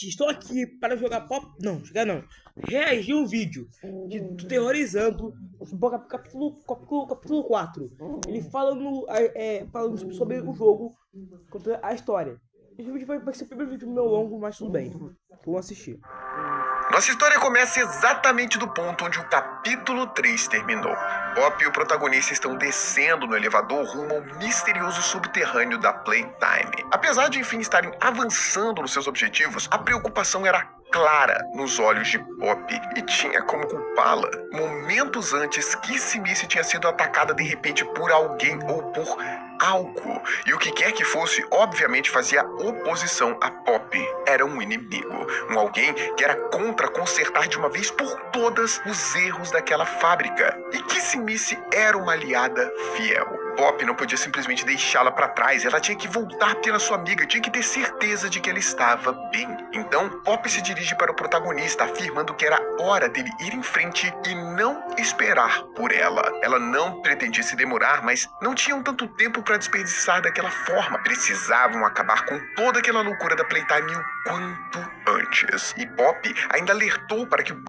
Estou aqui para jogar pop. Não, jogar não. Reagir um vídeo de terrorizando capítulo 4. Ele falando sobre o jogo contra a história. Esse vídeo vai ser o primeiro vídeo meu longo, mas tudo bem. Vamos assistir. Nossa história começa exatamente do ponto onde o capítulo 3 terminou. Pop e o protagonista estão descendo no elevador rumo ao misterioso subterrâneo da Playtime. Apesar de enfim estarem avançando nos seus objetivos, a preocupação era clara nos olhos de Pop e tinha como culpá-la. Momentos antes, Kissy tinha sido atacada de repente por alguém ou por algo, e o que quer que fosse, obviamente fazia oposição a Pop. Era um inimigo, um alguém que era contra consertar de uma vez por todas os erros daquela fábrica. E Kissy era uma aliada fiel. Pop não podia simplesmente deixá-la para trás, ela tinha que voltar pela sua amiga, tinha que ter certeza de que ela estava bem. Então, Pop se dirige para o protagonista, afirmando que era hora dele ir em frente e não esperar por ela. Ela não pretendia se demorar, mas não tinham tanto tempo para desperdiçar daquela forma. Precisavam acabar com toda aquela loucura da Playtime o quanto antes. E Pop ainda alertou para que o...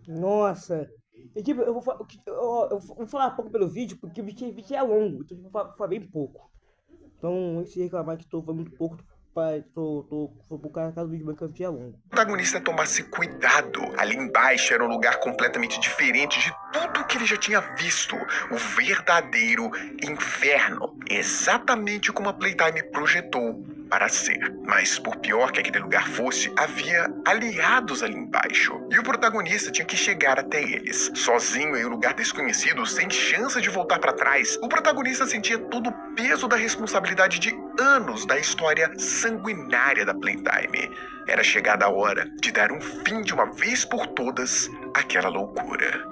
Nossa. Eu vou falar pouco pelo vídeo, porque o vídeo é longo, então eu vou falar bem pouco. Então, se reclamar que estou falando muito pouco, tô por causa do vídeo, porque o vídeo é longo. O protagonista tomasse cuidado. Ali embaixo era um lugar completamente diferente de tudo que ele já tinha visto. O verdadeiro inferno. Exatamente como a Playtime projetou para ser. Mas por pior que aquele lugar fosse, havia aliados ali embaixo. E o protagonista tinha que chegar até eles. Sozinho em um lugar desconhecido, sem chance de voltar para trás, o protagonista sentia todo o peso da responsabilidade de anos da história sanguinária da Playtime. Era chegada a hora de dar um fim de uma vez por todas àquela loucura.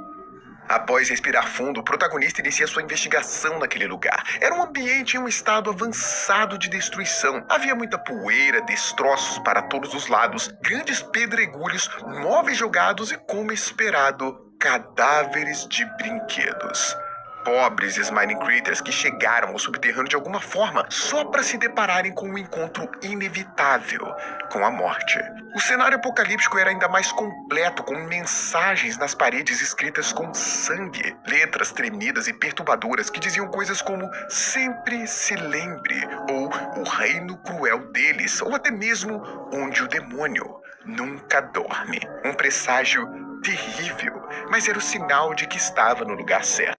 Após respirar fundo, o protagonista inicia sua investigação naquele lugar. Era um ambiente em um estado avançado de destruição. Havia muita poeira, destroços para todos os lados, grandes pedregulhos, móveis jogados e, como esperado, cadáveres de brinquedos. Pobres Smiling Critters que chegaram ao subterrâneo de alguma forma só para se depararem com um encontro inevitável com a morte. O cenário apocalíptico era ainda mais completo, com mensagens nas paredes escritas com sangue, letras tremidas e perturbadoras que diziam coisas como sempre se lembre, ou o reino cruel deles, ou até mesmo onde o demônio nunca dorme. Um presságio terrível, mas era o sinal de que estava no lugar certo.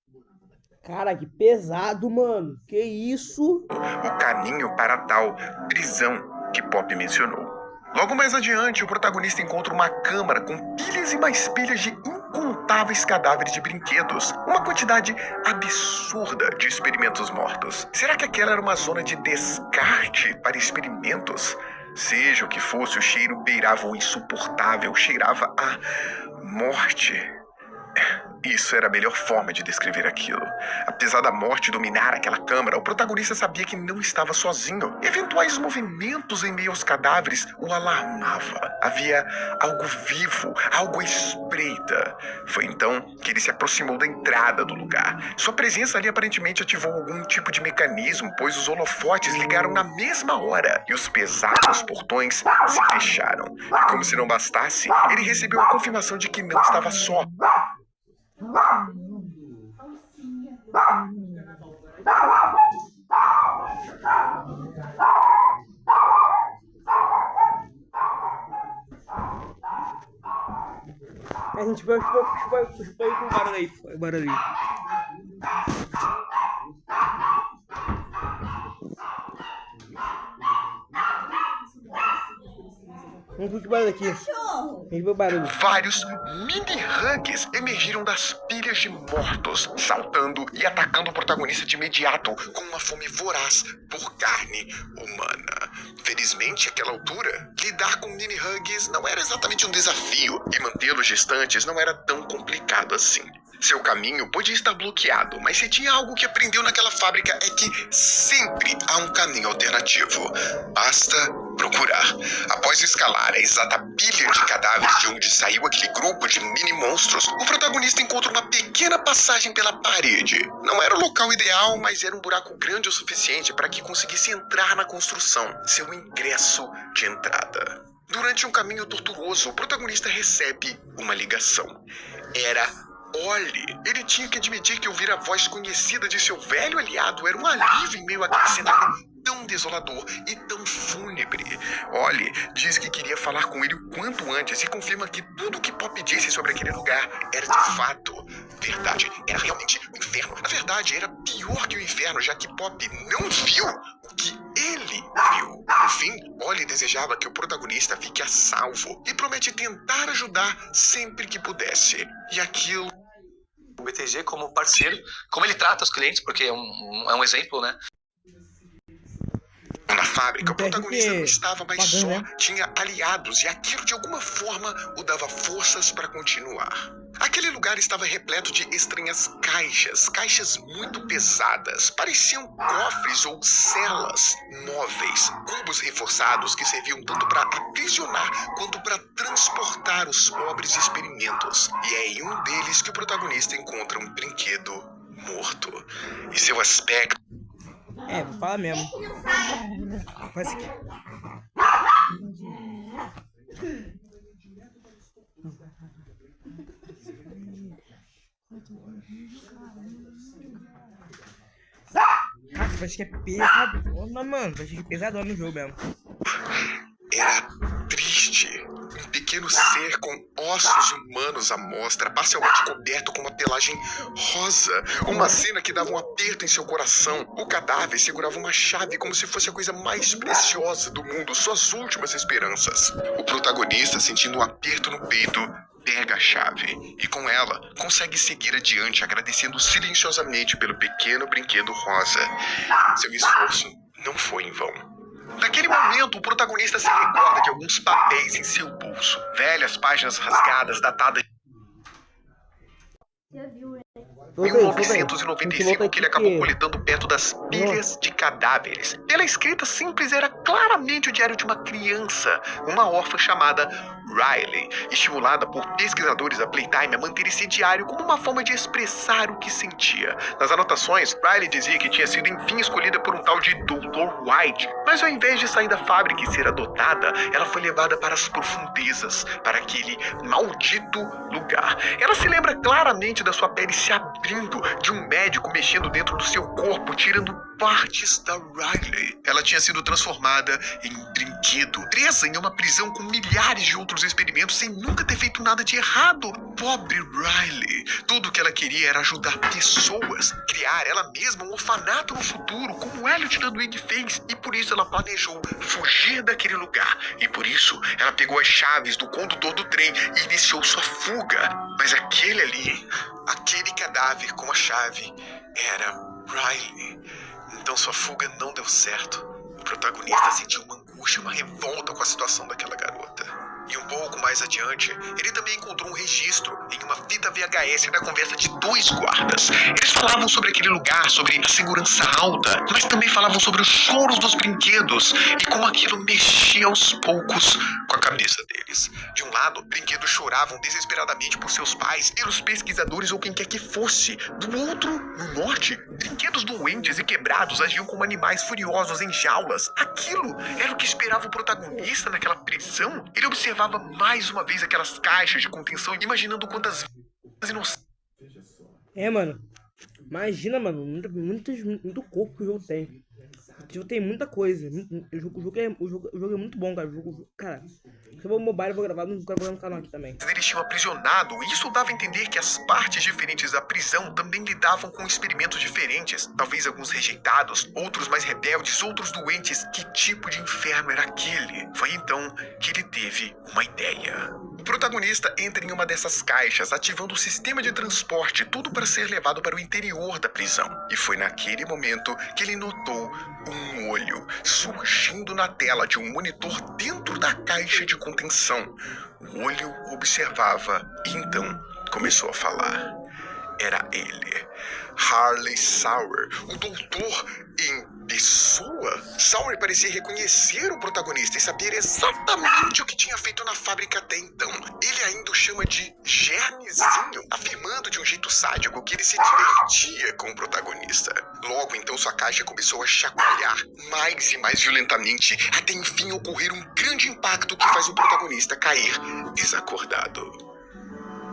Cara, que pesado, mano. Que isso? O caminho para a tal prisão que Pop mencionou. Logo mais adiante, o protagonista encontra uma câmara com pilhas e mais pilhas de incontáveis cadáveres de brinquedos. Uma quantidade absurda de experimentos mortos. Será que aquela era uma zona de descarte para experimentos? Seja o que fosse, o cheiro beirava o insuportável, cheirava a morte. Isso era a melhor forma de descrever aquilo. Apesar da morte dominar aquela câmara, o protagonista sabia que não estava sozinho. Eventuais movimentos em meio aos cadáveres o alarmava. Havia algo vivo, algo à espreita. Foi então que ele se aproximou da entrada do lugar. Sua presença ali aparentemente ativou algum tipo de mecanismo, pois os holofotes ligaram na mesma hora e os pesados portões se fecharam. E como se não bastasse, ele recebeu a confirmação de que não estava só. A gente vai com o barulho aí. Barulho aí. Vamos ver que barulho aqui. Vem ver o barulho. Vários mini-hugs emergiram das pilhas de mortos, saltando e atacando o protagonista de imediato, com uma fome voraz por carne humana. Felizmente, àquela altura, lidar com mini-hugs não era exatamente um desafio, e mantê-los distantes não era tão complicado assim. Seu caminho podia estar bloqueado, mas se tinha algo que aprendeu naquela fábrica é que sempre há um caminho alternativo. Basta procurar. Após escalar a exata pilha de cadáveres de onde saiu aquele grupo de mini-monstros, o protagonista encontra uma pequena passagem pela parede. Não era o local ideal, mas era um buraco grande o suficiente para que conseguisse entrar na construção, seu ingresso de entrada. Durante um caminho tortuoso, o protagonista recebe uma ligação. Era Ollie. Ele tinha que admitir que ouvir a voz conhecida de seu velho aliado era um alívio em meio àquele cenário tão desolador e tão fúnebre. Ollie diz que queria falar com ele o quanto antes e confirma que tudo o que Pop disse sobre aquele lugar era de fato verdade. Era realmente o inferno. Na verdade, era pior que o inferno, já que Pop não viu o que ele viu. No fim, Ollie desejava que o protagonista fique a salvo e promete tentar ajudar sempre que pudesse. E aquilo... O BTG como parceiro, como ele trata os clientes, porque é um exemplo, né? Na fábrica, o Deve protagonista ter não estava mais pagando, só, né? tinha aliados e aquilo de alguma forma o dava forças para continuar. Aquele lugar estava repleto de estranhas caixas muito pesadas, pareciam cofres ou celas móveis, cubos reforçados que serviam tanto para aprisionar quanto para transportar os pobres experimentos. E é em um deles que o protagonista encontra um brinquedo morto. E seu aspecto... É, vou falar mesmo. Faz aqui. Cara, acho que é pesadona, mano. Acho que é pesadona no jogo mesmo. Era triste. Um pequeno ser com ossos humanos à mostra, parcialmente coberto com uma pelagem rosa. Uma cena que dava um aperto em seu coração. O cadáver segurava uma chave como se fosse a coisa mais preciosa do mundo, suas últimas esperanças. O protagonista, sentindo um aperto no peito, pega a chave e com ela consegue seguir adiante, agradecendo silenciosamente pelo pequeno brinquedo rosa. Seu esforço não foi em vão. Naquele momento, o protagonista se recorda de alguns papéis em seu bolso. Velhas páginas rasgadas, datadas Tô em bem, 1995, que ele acabou coletando perto das pilhas de cadáveres. Pela escrita simples, era claramente o diário de uma criança, uma órfã chamada Riley, estimulada por pesquisadores da Playtime a manter esse diário como uma forma de expressar o que sentia. Nas anotações, Riley dizia que tinha sido enfim escolhida por um tal de Dr. White, mas ao invés de sair da fábrica e ser adotada, ela foi levada para as profundezas, para aquele maldito lugar. Ela se lembra claramente da sua pele se abrindo, de um médico mexendo dentro do seu corpo, tirando partes da Riley. Ela tinha sido transformada em brinquedo, presa em uma prisão com milhares de outros experimentos sem nunca ter feito nada de errado. Pobre Riley. Tudo o que ela queria era ajudar pessoas, criar ela mesma um orfanato no futuro, como Elliot Ludwig fez, e por isso ela planejou fugir daquele lugar. E por isso ela pegou as chaves do condutor do trem e iniciou sua fuga. Mas aquele cadáver com a chave era Riley. Então sua fuga não deu certo. O protagonista sentiu uma angústia, uma revolta com a situação daquela garota. E um pouco mais adiante, ele também encontrou um registro em uma fita VHS da conversa de dois guardas. Eles falavam sobre aquele lugar, sobre a segurança alta, mas também falavam sobre os choros dos brinquedos e como aquilo mexia aos poucos com a cabeça deles. De um lado, brinquedos choravam desesperadamente por seus pais, pelos pesquisadores ou quem quer que fosse. Do outro, no norte, brinquedos doentes e quebrados agiam como animais furiosos em jaulas. Aquilo era o que esperava o protagonista naquela prisão. Ele observava mais uma vez aquelas caixas de contenção, imaginando quantas inocentes... É, mano. Imagina, mano. Muito corpo que o jogo tem. O jogo tem muita coisa. O jogo é muito bom, cara. Cara, se eu vou mobile, eu vou gravar no canal aqui também. Eles tinham aprisionado, e isso dava a entender que as partes diferentes da prisão também lidavam com experimentos diferentes. Talvez alguns rejeitados, outros mais rebeldes, outros doentes. Que tipo de inferno era aquele? Foi então que ele teve uma ideia. O protagonista entra em uma dessas caixas, ativando o sistema de transporte, tudo para ser levado para o interior da prisão. E foi naquele momento que ele notou um olho surgindo na tela de um monitor dentro da caixa de contenção. O olho observava e então começou a falar. Era ele, Harley Sauer, o doutor em pessoa? Sawyer parecia reconhecer o protagonista e saber exatamente o que tinha feito na fábrica até então. Ele ainda o chama de germezinho, afirmando de um jeito sádico que ele se divertia com o protagonista. Logo então sua caixa começou a chacoalhar mais e mais violentamente, até enfim ocorrer um grande impacto que faz o protagonista cair desacordado.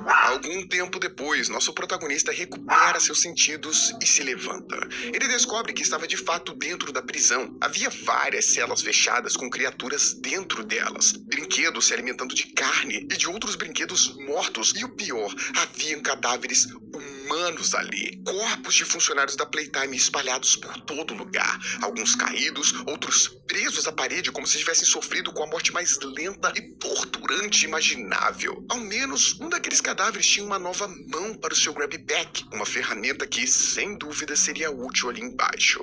Algum tempo depois, nosso protagonista recupera seus sentidos e se levanta. Ele descobre que estava de fato dentro da prisão. Havia várias celas fechadas com criaturas dentro delas. Brinquedos se alimentando de carne e de outros brinquedos mortos. E o pior, haviam cadáveres humanos ali. Corpos de funcionários da Playtime espalhados por todo lugar. Alguns caídos, outros presos à parede como se tivessem sofrido com a morte mais lenta e torturante imaginável. Ao menos um daqueles cadáveres tinha uma nova mão para o seu grab-back, uma ferramenta que, sem dúvida, seria útil ali embaixo.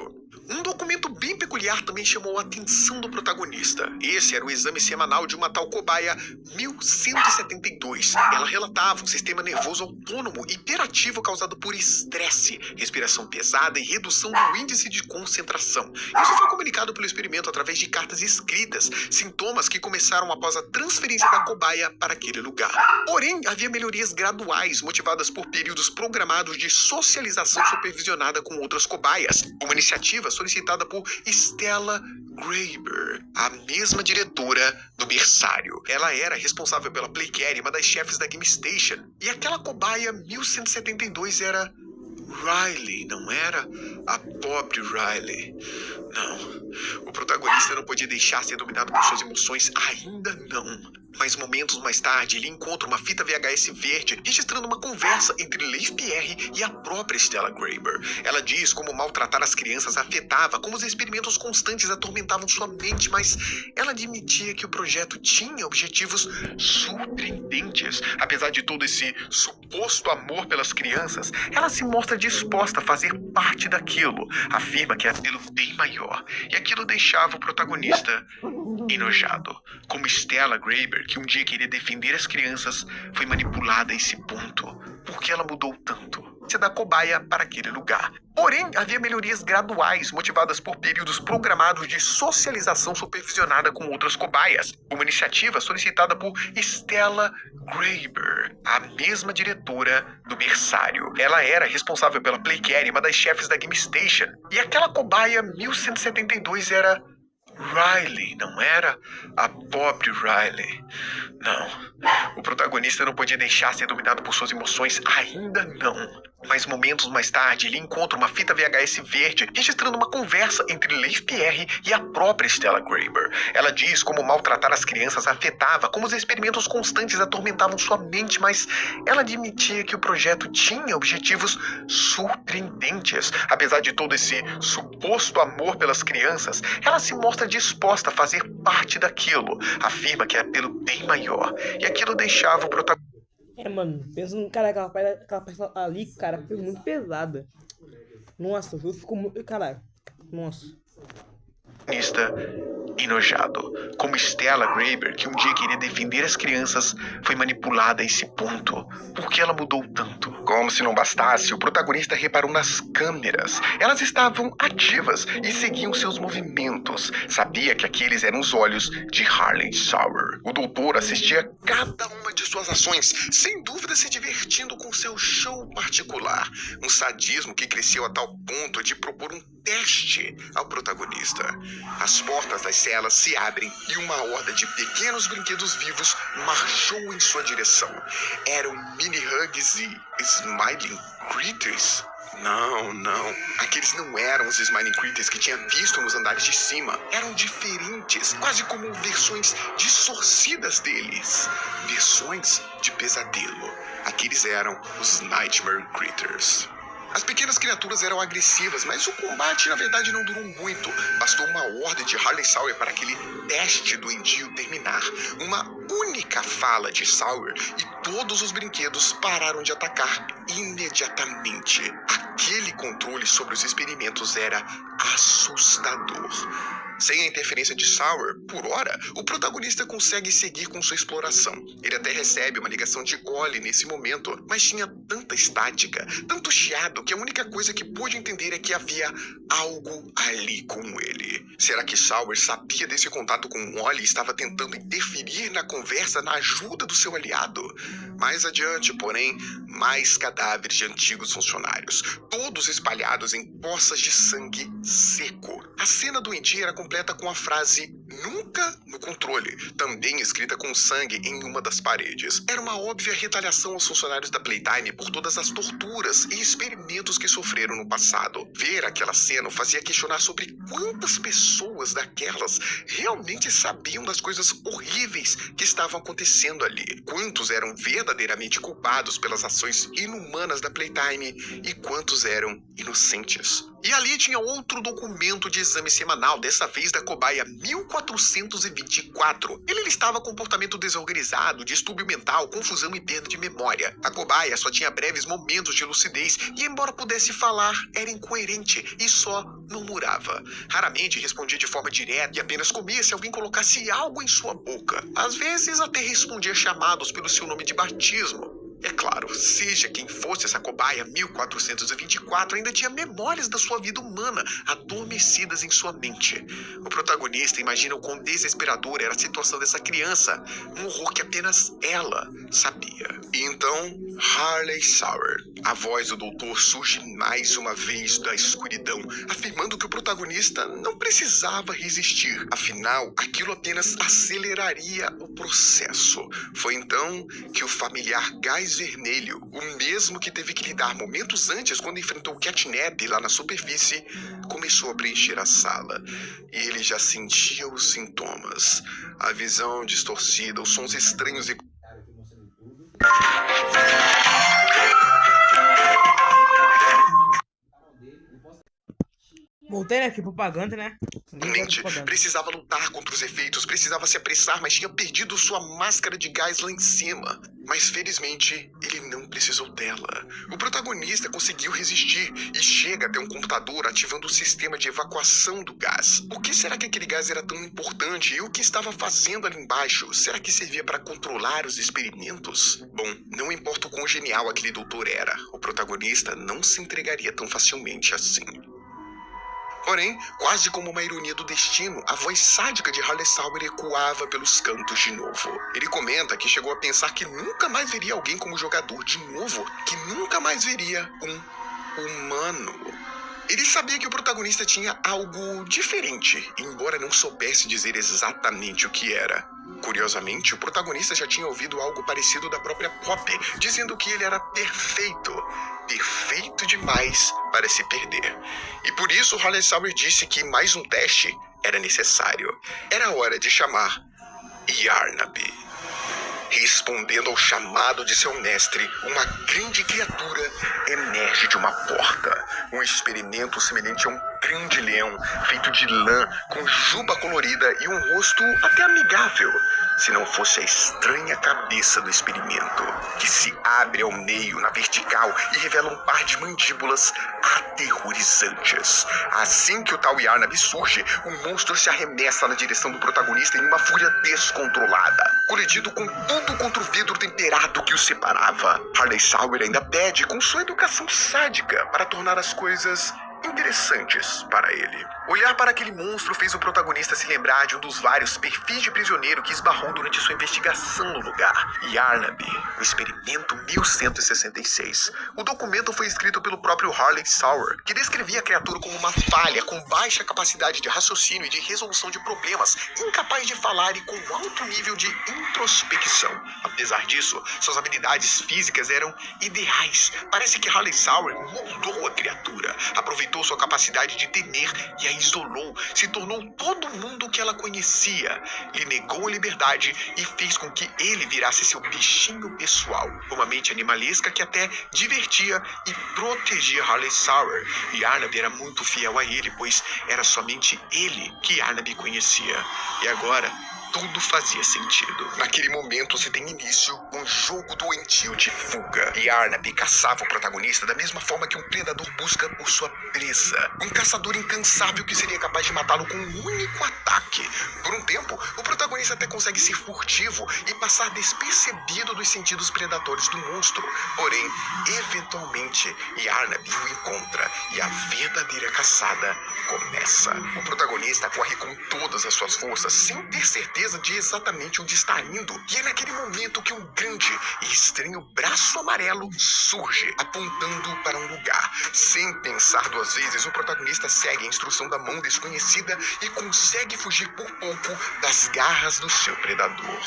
Um documento bem peculiar também chamou a atenção do protagonista. Esse era o exame semanal de uma tal cobaia 1172. Ela relatava um sistema nervoso autônomo hiperativo causado por estresse, respiração pesada e redução do índice de concentração. Isso foi comunicado pelo experimento através de cartas escritas, sintomas que começaram após a transferência da cobaia para aquele lugar. Porém, havia melhorias graduais motivadas por períodos programados de socialização supervisionada com outras cobaias. Uma iniciativa solicitada por Stella Graber, a mesma diretora do berçário. Ela era responsável pela Playcare, uma das chefes da Game Station. E aquela cobaia 1172 era Riley, não era? A pobre Riley. Não. O protagonista não podia deixar ser dominado por suas emoções, ainda não. Mas momentos mais tarde, ele encontra uma fita VHS verde registrando uma conversa entre Leif Pierre e a própria Stella Graber. Ela diz como maltratar as crianças afetava, como os experimentos constantes atormentavam sua mente, mas ela admitia que o projeto tinha objetivos surpreendentes. Apesar de todo esse suposto amor pelas crianças, ela se mostra disposta a fazer parte daquilo. Afirma que é pelo bem maior. E aquilo deixava o protagonista enojado. Como Stella Graber, que um dia queria defender as crianças, foi manipulada a esse ponto. Por que ela mudou tanto? Da cobaia para aquele lugar. Porém, havia melhorias graduais motivadas por períodos programados de socialização supervisionada com outras cobaias. Uma iniciativa solicitada por Stella Graber, a mesma diretora do berçário. Ela era responsável pela Playcare, uma das chefes da Game Station. E aquela cobaia 1172 era Riley, não era? A pobre Riley. Não. O protagonista não podia deixar ser dominado por suas emoções, ainda não. Mas momentos mais tarde, ele encontra uma fita VHS verde registrando uma conversa entre Leif Pierre e a própria Stella Graber. Ela diz como maltratar as crianças afetava, como os experimentos constantes atormentavam sua mente, mas ela admitia que o projeto tinha objetivos surpreendentes. Apesar de todo esse suposto amor pelas crianças, ela se mostra disposta a fazer parte daquilo. Afirma que é pelo bem maior. E aquilo deixava o protagonista. Mano, pensa no cara, aquela peça ali, cara, foi muito pesada. Nossa, eu fico muito. Caralho, nossa. Enojado. Como Stella Graber, que um dia queria defender as crianças, foi manipulada a esse ponto. Por que ela mudou tanto? Como se não bastasse, o protagonista reparou nas câmeras. Elas estavam ativas e seguiam seus movimentos. Sabia que aqueles eram os olhos de Harlan Sauer. O doutor assistia cada uma de suas ações, sem dúvida se divertindo com seu show particular. Um sadismo que cresceu a tal ponto de propor um teste ao protagonista. As portas das celas se abrem e uma horda de pequenos brinquedos vivos marchou em sua direção. Eram mini-hugs e smiling critters. Não. Aqueles não eram os Smiling Critters que tinha visto nos andares de cima. Eram diferentes, quase como versões distorcidas deles. Versões de pesadelo. Aqueles eram os Nightmare Critters. As pequenas criaturas eram agressivas, mas o combate na verdade não durou muito. Bastou uma ordem de Harlan Sauer para aquele teste doentio terminar. Uma única fala de Sauer e todos os brinquedos pararam de atacar imediatamente. Aquele controle sobre os experimentos era assustador. Sem a interferência de Sauer, por hora, o protagonista consegue seguir com sua exploração. Ele até recebe uma ligação de Ollie nesse momento, mas tinha tanta estática, tanto chiado, que a única coisa que pôde entender é que havia algo ali com ele. Será que Sauer sabia desse contato com Ollie e estava tentando interferir na conversa na ajuda do seu aliado? Mais adiante, porém, mais cadáveres de antigos funcionários, todos espalhados em poças de sangue seco. A cena doentia era completa com a frase "nunca no controle", também escrita com sangue em uma das paredes. Era uma óbvia retaliação aos funcionários da Playtime por todas as torturas e experimentos que sofreram no passado. Ver aquela cena fazia questionar sobre quantas pessoas daquelas realmente sabiam das coisas horríveis que estavam acontecendo ali. Quantos eram verdadeiramente culpados pelas ações inumanas da Playtime e quantos eram inocentes. E ali tinha outro documento de exame semanal, dessa vez da cobaia 1424. Ele listava comportamento desorganizado, distúrbio mental, confusão e perda de memória. A cobaia só tinha breves momentos de lucidez e, embora pudesse falar, era incoerente e só murmurava. Raramente respondia de forma direta e apenas comia se alguém colocasse algo em sua boca. Às vezes até respondia chamados pelo seu nome de batismo. É claro, seja quem fosse essa cobaia 1424, ainda tinha memórias da sua vida humana adormecidas em sua mente. O protagonista imagina o quão desesperadora era a situação dessa criança, um horror que apenas ela sabia. E então, Harley Sauer, a voz do doutor, surge mais uma vez da escuridão, afirmando que o protagonista não precisava resistir. Afinal, aquilo apenas aceleraria o processo. Foi então que o familiar Gás Vermelho, o mesmo que teve que lidar momentos antes quando enfrentou Catnap lá na superfície, começou a preencher a sala. E ele já sentia os sintomas. A visão distorcida, os sons estranhos e... Voltei aqui, propaganda, né? Mente precisava lutar contra os efeitos, precisava se apressar, mas tinha perdido sua máscara de gás lá em cima. Mas felizmente, ele não precisou dela. O protagonista conseguiu resistir e chega até um computador ativando o sistema de evacuação do gás. Por que será que aquele gás era tão importante e o que estava fazendo ali embaixo? Será que servia para controlar os experimentos? Bom, não importa o quão genial aquele doutor era, o protagonista não se entregaria tão facilmente assim. Porém, quase como uma ironia do destino, a voz sádica de Harley Sauer ecoava pelos cantos de novo. Ele comenta que chegou a pensar que nunca mais veria alguém como jogador de novo, que nunca mais veria um humano. Ele sabia que o protagonista tinha algo diferente, embora não soubesse dizer exatamente o que era. Curiosamente, o protagonista já tinha ouvido algo parecido da própria Poppy, dizendo que ele era perfeito. Perfeito demais para se perder. E por isso Harley Sauer disse que mais um teste era necessário. Era hora de chamar Yarnaby. Respondendo ao chamado de seu mestre, uma grande criatura emerge de uma porta. Um experimento semelhante a um grande leão, feito de lã, com juba colorida e um rosto até amigável. Se não fosse a estranha cabeça do experimento, que se abre ao meio na vertical e revela um par de mandíbulas aterrorizantes. Assim que o tal Yarnaby surge, o monstro se arremessa na direção do protagonista em uma fúria descontrolada, colidindo com tudo contra o vidro temperado que o separava. Harley Sauer ainda pede, com sua educação sádica, para tornar as coisas interessantes para ele. Olhar para aquele monstro fez o protagonista se lembrar de um dos vários perfis de prisioneiro que esbarrou durante sua investigação no lugar. Yarnaby, o experimento 1166. O documento foi escrito pelo próprio Harley Sauer, que descrevia a criatura como uma falha com baixa capacidade de raciocínio e de resolução de problemas, incapaz de falar e com alto nível de introspecção. Apesar disso, suas habilidades físicas eram ideais. Parece que Harley Sauer moldou a criatura, aproveitou sua capacidade de temer e a isolou, se tornou todo mundo que ela conhecia, lhe negou a liberdade e fez com que ele virasse seu bichinho pessoal, uma mente animalesca que até divertia e protegia Harley Sauer. E Yarnaby era muito fiel a ele, pois era somente ele que Yarnaby conhecia. E agora, tudo fazia sentido. Naquele momento se tem início um jogo doentio de fuga. E Arnaby caçava o protagonista da mesma forma que um predador busca por sua presa. Um caçador incansável que seria capaz de matá-lo com um único ataque. Por um tempo, o protagonista até consegue ser furtivo e passar despercebido dos sentidos predatórios do monstro. Porém, eventualmente, Arnaby o encontra e a verdadeira caçada começa. O protagonista corre com todas as suas forças, sem ter certeza de exatamente onde está indo. E é naquele momento que um grande e estranho braço amarelo surge, apontando para um lugar. Sem pensar duas vezes, o protagonista segue a instrução da mão desconhecida e consegue fugir por pouco das garras do seu predador.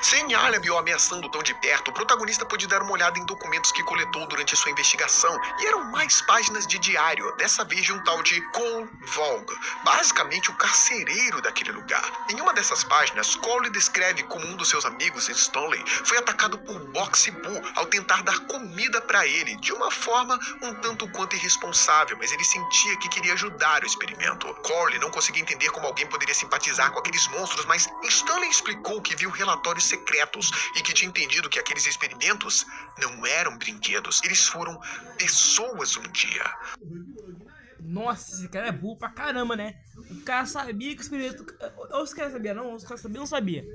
Sem Arnaby o ameaçando tão de perto, o protagonista pôde dar uma olhada em documentos que coletou durante sua investigação, e eram mais páginas de diário, dessa vez de um tal de Cole Vogue, basicamente o carcereiro daquele lugar. Em uma dessas páginas, Cole descreve como um dos seus amigos, Stanley, foi atacado por Boxy Boo ao tentar dar comida para ele, de uma forma um tanto quanto irresponsável, mas ele sentia que queria ajudar o experimento. Cole não conseguia entender como alguém poderia simpatizar com aqueles monstros, mas Stanley explicou que viu relatórios secretos e que tinha entendido que aqueles experimentos não eram brinquedos, eles foram pessoas um dia. Nossa, esse cara é burro pra caramba, né? O cara sabia que o experimento... Ou os caras sabiam não, os caras sabiam não sabia.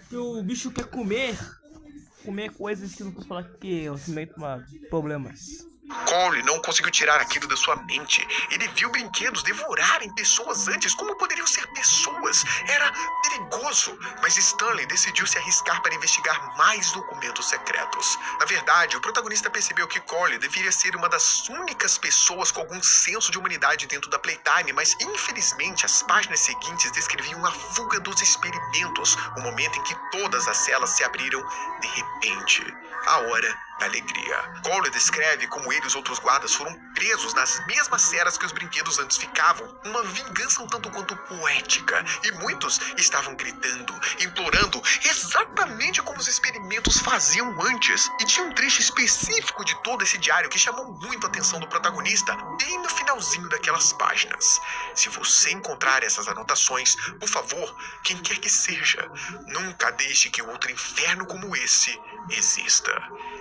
Que o bicho quer comer coisas que não posso falar que o experimento tem problemas. Cole não conseguiu tirar aquilo da sua mente. Ele viu brinquedos devorarem pessoas antes. Como poderiam ser pessoas? Era perigoso. Mas Stanley decidiu se arriscar para investigar mais documentos secretos. Na verdade, o protagonista percebeu que Cole deveria ser uma das únicas pessoas com algum senso de humanidade dentro da Playtime, mas infelizmente as páginas seguintes descreviam a fuga dos experimentos, o momento em que todas as celas se abriram de repente. A hora da alegria. Cole descreve como ele e os outros guardas foram presos nas mesmas celas que os brinquedos antes ficavam. Uma vingança um tanto quanto poética. E muitos estavam gritando, implorando, exatamente como os experimentos faziam antes. E tinha um trecho específico de todo esse diário que chamou muito a atenção do protagonista, bem no finalzinho daquelas páginas. Se você encontrar essas anotações, por favor, quem quer que seja, nunca deixe que outro inferno como esse exista.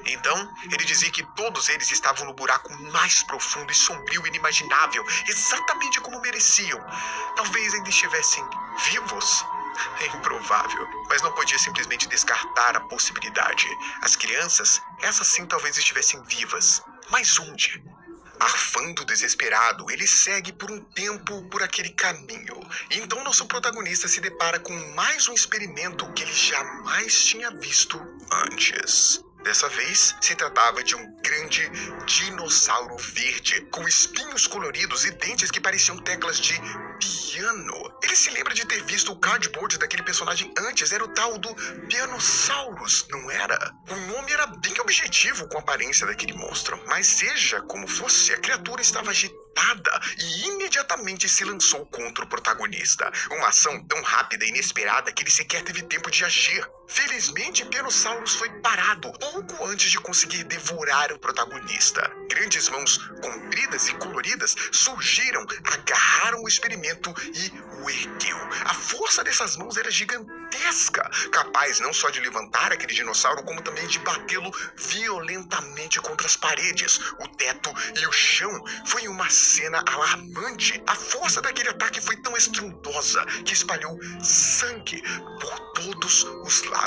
Então, ele dizia que todos eles estavam no buraco mais profundo e sombrio e inimaginável, exatamente como mereciam. Talvez ainda estivessem vivos. É improvável, mas não podia simplesmente descartar a possibilidade. As crianças, essas sim talvez estivessem vivas. Mas onde? Arfando desesperado, ele segue por um tempo por aquele caminho. E então nosso protagonista se depara com mais um experimento que ele jamais tinha visto antes. Dessa vez, se tratava de um grande dinossauro verde, com espinhos coloridos e dentes que pareciam teclas de piano. Ele se lembra de ter visto o cardboard daquele personagem antes, era o tal do Pianosaurus, não era? O nome era bem objetivo com a aparência daquele monstro, mas seja como fosse, a criatura estava agitada e imediatamente se lançou contra o protagonista. Uma ação tão rápida e inesperada que ele sequer teve tempo de agir. Felizmente, Pianosaurus foi parado pouco antes de conseguir devorar o protagonista. Grandes mãos compridas e coloridas surgiram, agarraram o experimento e o ergueu. A força dessas mãos era gigantesca, capaz não só de levantar aquele dinossauro, como também de batê-lo violentamente contra as paredes, o teto e o chão. Foi uma cena alarmante. A força daquele ataque foi tão estrondosa que espalhou sangue por todos os lados.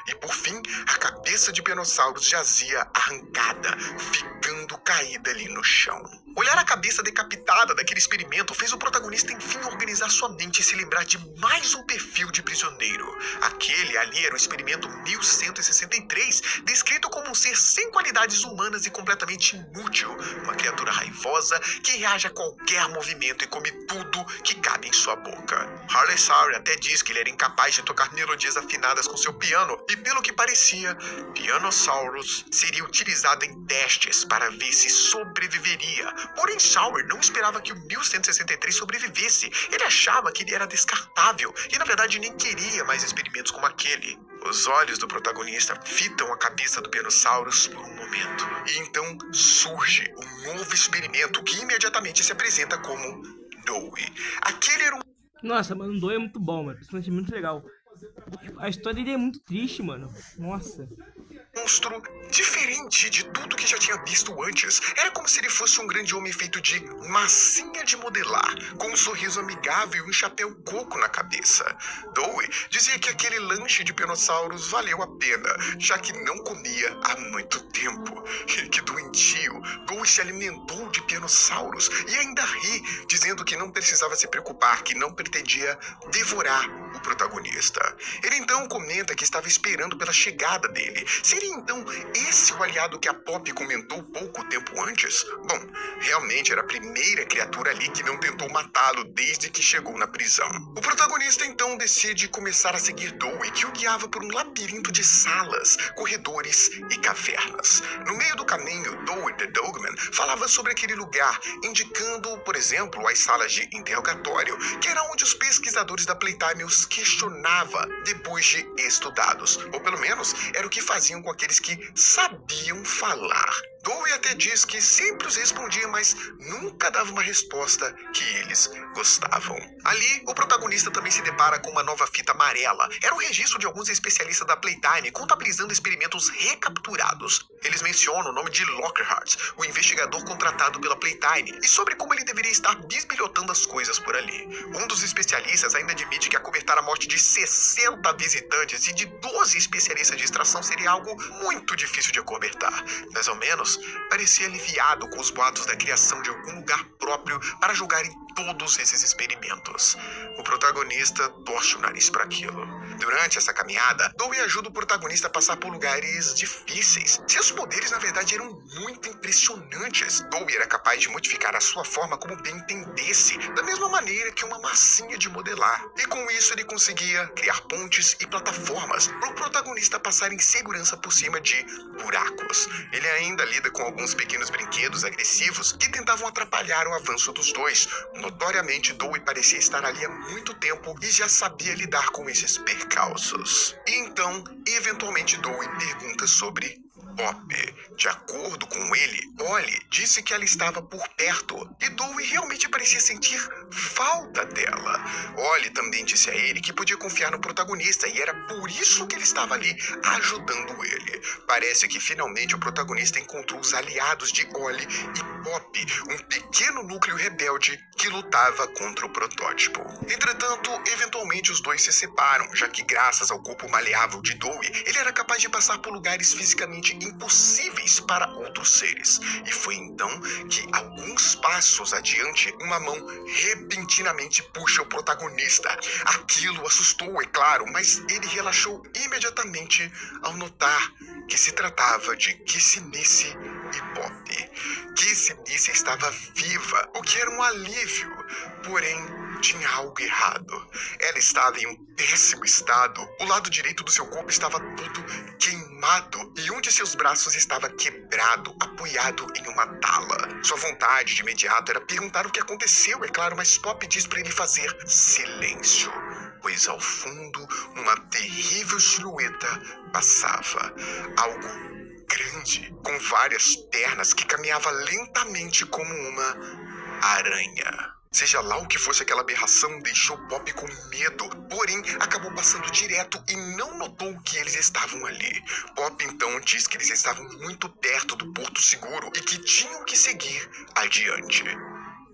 E por fim, a cabeça de Pianosaurus jazia arrancada, ficando caída ali no chão. Olhar a cabeça decapitada daquele experimento fez o protagonista enfim organizar sua mente e se lembrar de mais um perfil de prisioneiro. Aquele ali era o experimento 1163, descrito como um ser sem qualidades humanas e completamente inútil. Uma criatura raivosa que reage a qualquer movimento e come tudo que cabe em sua boca. Harley Sauer até diz que ele era incapaz de tocar melodias afinadas com seu piano, e pelo que parecia, Pianosaurus seria utilizado em testes para ver se sobreviveria. Porém, Sauer não esperava que o 1163 sobrevivesse. Ele achava que ele era descartável e, na verdade, nem queria mais experimentos como aquele. Os olhos do protagonista fitam a cabeça do Pianosaurus por um momento. E então surge um novo experimento que imediatamente se apresenta como Doe. Aquele era um... Nossa, mano, o 2 é muito bom, mano. Principalmente muito legal. A história dele é muito triste, mano. Nossa. Monstro diferente de tudo que já tinha visto antes. Era como se ele fosse um grande homem feito de massinha de modelar, com um sorriso amigável e um chapéu coco na cabeça. Dowie dizia que aquele lanche de penossauros valeu a pena, já que não comia há muito tempo. Que doentio! Dowie se alimentou de penossauros e ainda ri, dizendo que não precisava se preocupar, que não pretendia devorar o protagonista. Ele então comenta que estava esperando pela chegada dele. Seria então esse o aliado que a Poppy comentou pouco tempo antes? Bom, realmente era a primeira criatura ali que não tentou matá-lo desde que chegou na prisão. O protagonista então decide começar a seguir Dowie, que o guiava por um labirinto de salas, corredores e cavernas. No meio do caminho, Dowie the Dogman falava sobre aquele lugar, indicando, por exemplo, as salas de interrogatório, que era onde os pesquisadores da Playtime os questionava depois de estudados, ou pelo menos era o que faziam com aqueles que sabiam falar. Dowie até diz que sempre os respondia, mas nunca dava uma resposta que eles gostavam. Ali, o protagonista também se depara com uma nova fita amarela. Era um registro de alguns especialistas da Playtime contabilizando experimentos recapturados. Eles mencionam o nome de Lockhart, o investigador contratado pela Playtime, e sobre como ele deveria estar bisbilhotando as coisas por ali. Um dos especialistas ainda admite que acobertar a morte de 60 visitantes e de 12 especialistas de extração seria algo muito difícil de acobertar. Mais ou menos, parecia aliviado com os boatos da criação de algum lugar próprio para julgarem todos esses experimentos. O protagonista torce o nariz para aquilo. Durante essa caminhada, Dowie ajuda o protagonista a passar por lugares difíceis. Seus poderes, na verdade, eram muito impressionantes. Dowie era capaz de modificar a sua forma como bem entendesse, da mesma maneira que uma massinha de modelar. E com isso ele conseguia criar pontes e plataformas para o protagonista passar em segurança por cima de buracos. Ele ainda lida com alguns pequenos brinquedos agressivos que tentavam atrapalhar o avanço dos dois. Notoriamente, Dowie parecia estar ali há muito tempo e já sabia lidar com esses percalços. E então, eventualmente, Dowie pergunta sobre Poppy. De acordo com ele, Ollie disse que ela estava por perto e Dowie realmente parecia sentir falta dela. Ollie também disse a ele que podia confiar no protagonista e era por isso que ele estava ali ajudando ele. Parece que finalmente o protagonista encontrou os aliados de Ollie e Poppy, um pequeno núcleo rebelde que lutava contra o protótipo. Entretanto, eventualmente os dois se separam, já que graças ao corpo maleável de Dowie, ele era capaz de passar por lugares fisicamente impossíveis para outros seres. E foi então que, alguns passos adiante, uma mão repentinamente puxa o protagonista. Aquilo assustou, é claro, mas ele relaxou imediatamente ao notar que se tratava de Kissy-Missy e Poppy. Kissy-Missy estava viva, o que era um alívio, porém tinha algo errado. Ela estava em um péssimo estado. O lado direito do seu corpo estava todo queimado e um de seus braços estava quebrado, apoiado em uma tala. Sua vontade de imediato era perguntar o que aconteceu, é claro, mas Poppy diz para ele fazer silêncio, pois ao fundo uma terrível silhueta passava. Algo grande, com várias pernas que caminhava lentamente como uma aranha. Seja lá o que fosse aquela aberração, deixou Poppy com medo, porém acabou passando direto e não notou que eles estavam ali. Poppy então diz que eles estavam muito perto do Porto Seguro e que tinham que seguir adiante.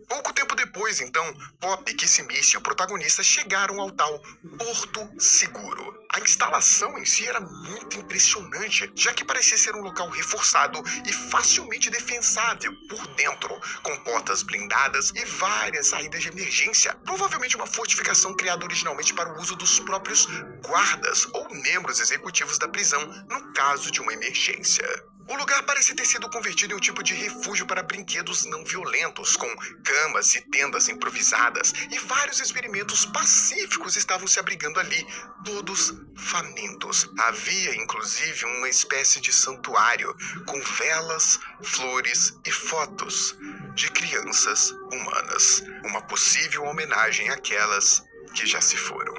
Pouco tempo depois, então, Poppy, Kissy-Missy e o protagonista chegaram ao tal Porto Seguro. A instalação em si era muito impressionante, já que parecia ser um local reforçado e facilmente defensável por dentro, com portas blindadas e várias saídas de emergência. Provavelmente uma fortificação criada originalmente para o uso dos próprios guardas ou membros executivos da prisão, no caso de uma emergência. O lugar parece ter sido convertido em um tipo de refúgio para brinquedos não violentos, com camas e tendas improvisadas, e vários experimentos pacíficos estavam se abrigando ali, todos famintos. Havia, inclusive, uma espécie de santuário, com velas, flores e fotos de crianças humanas. Uma possível homenagem àquelas que já se foram.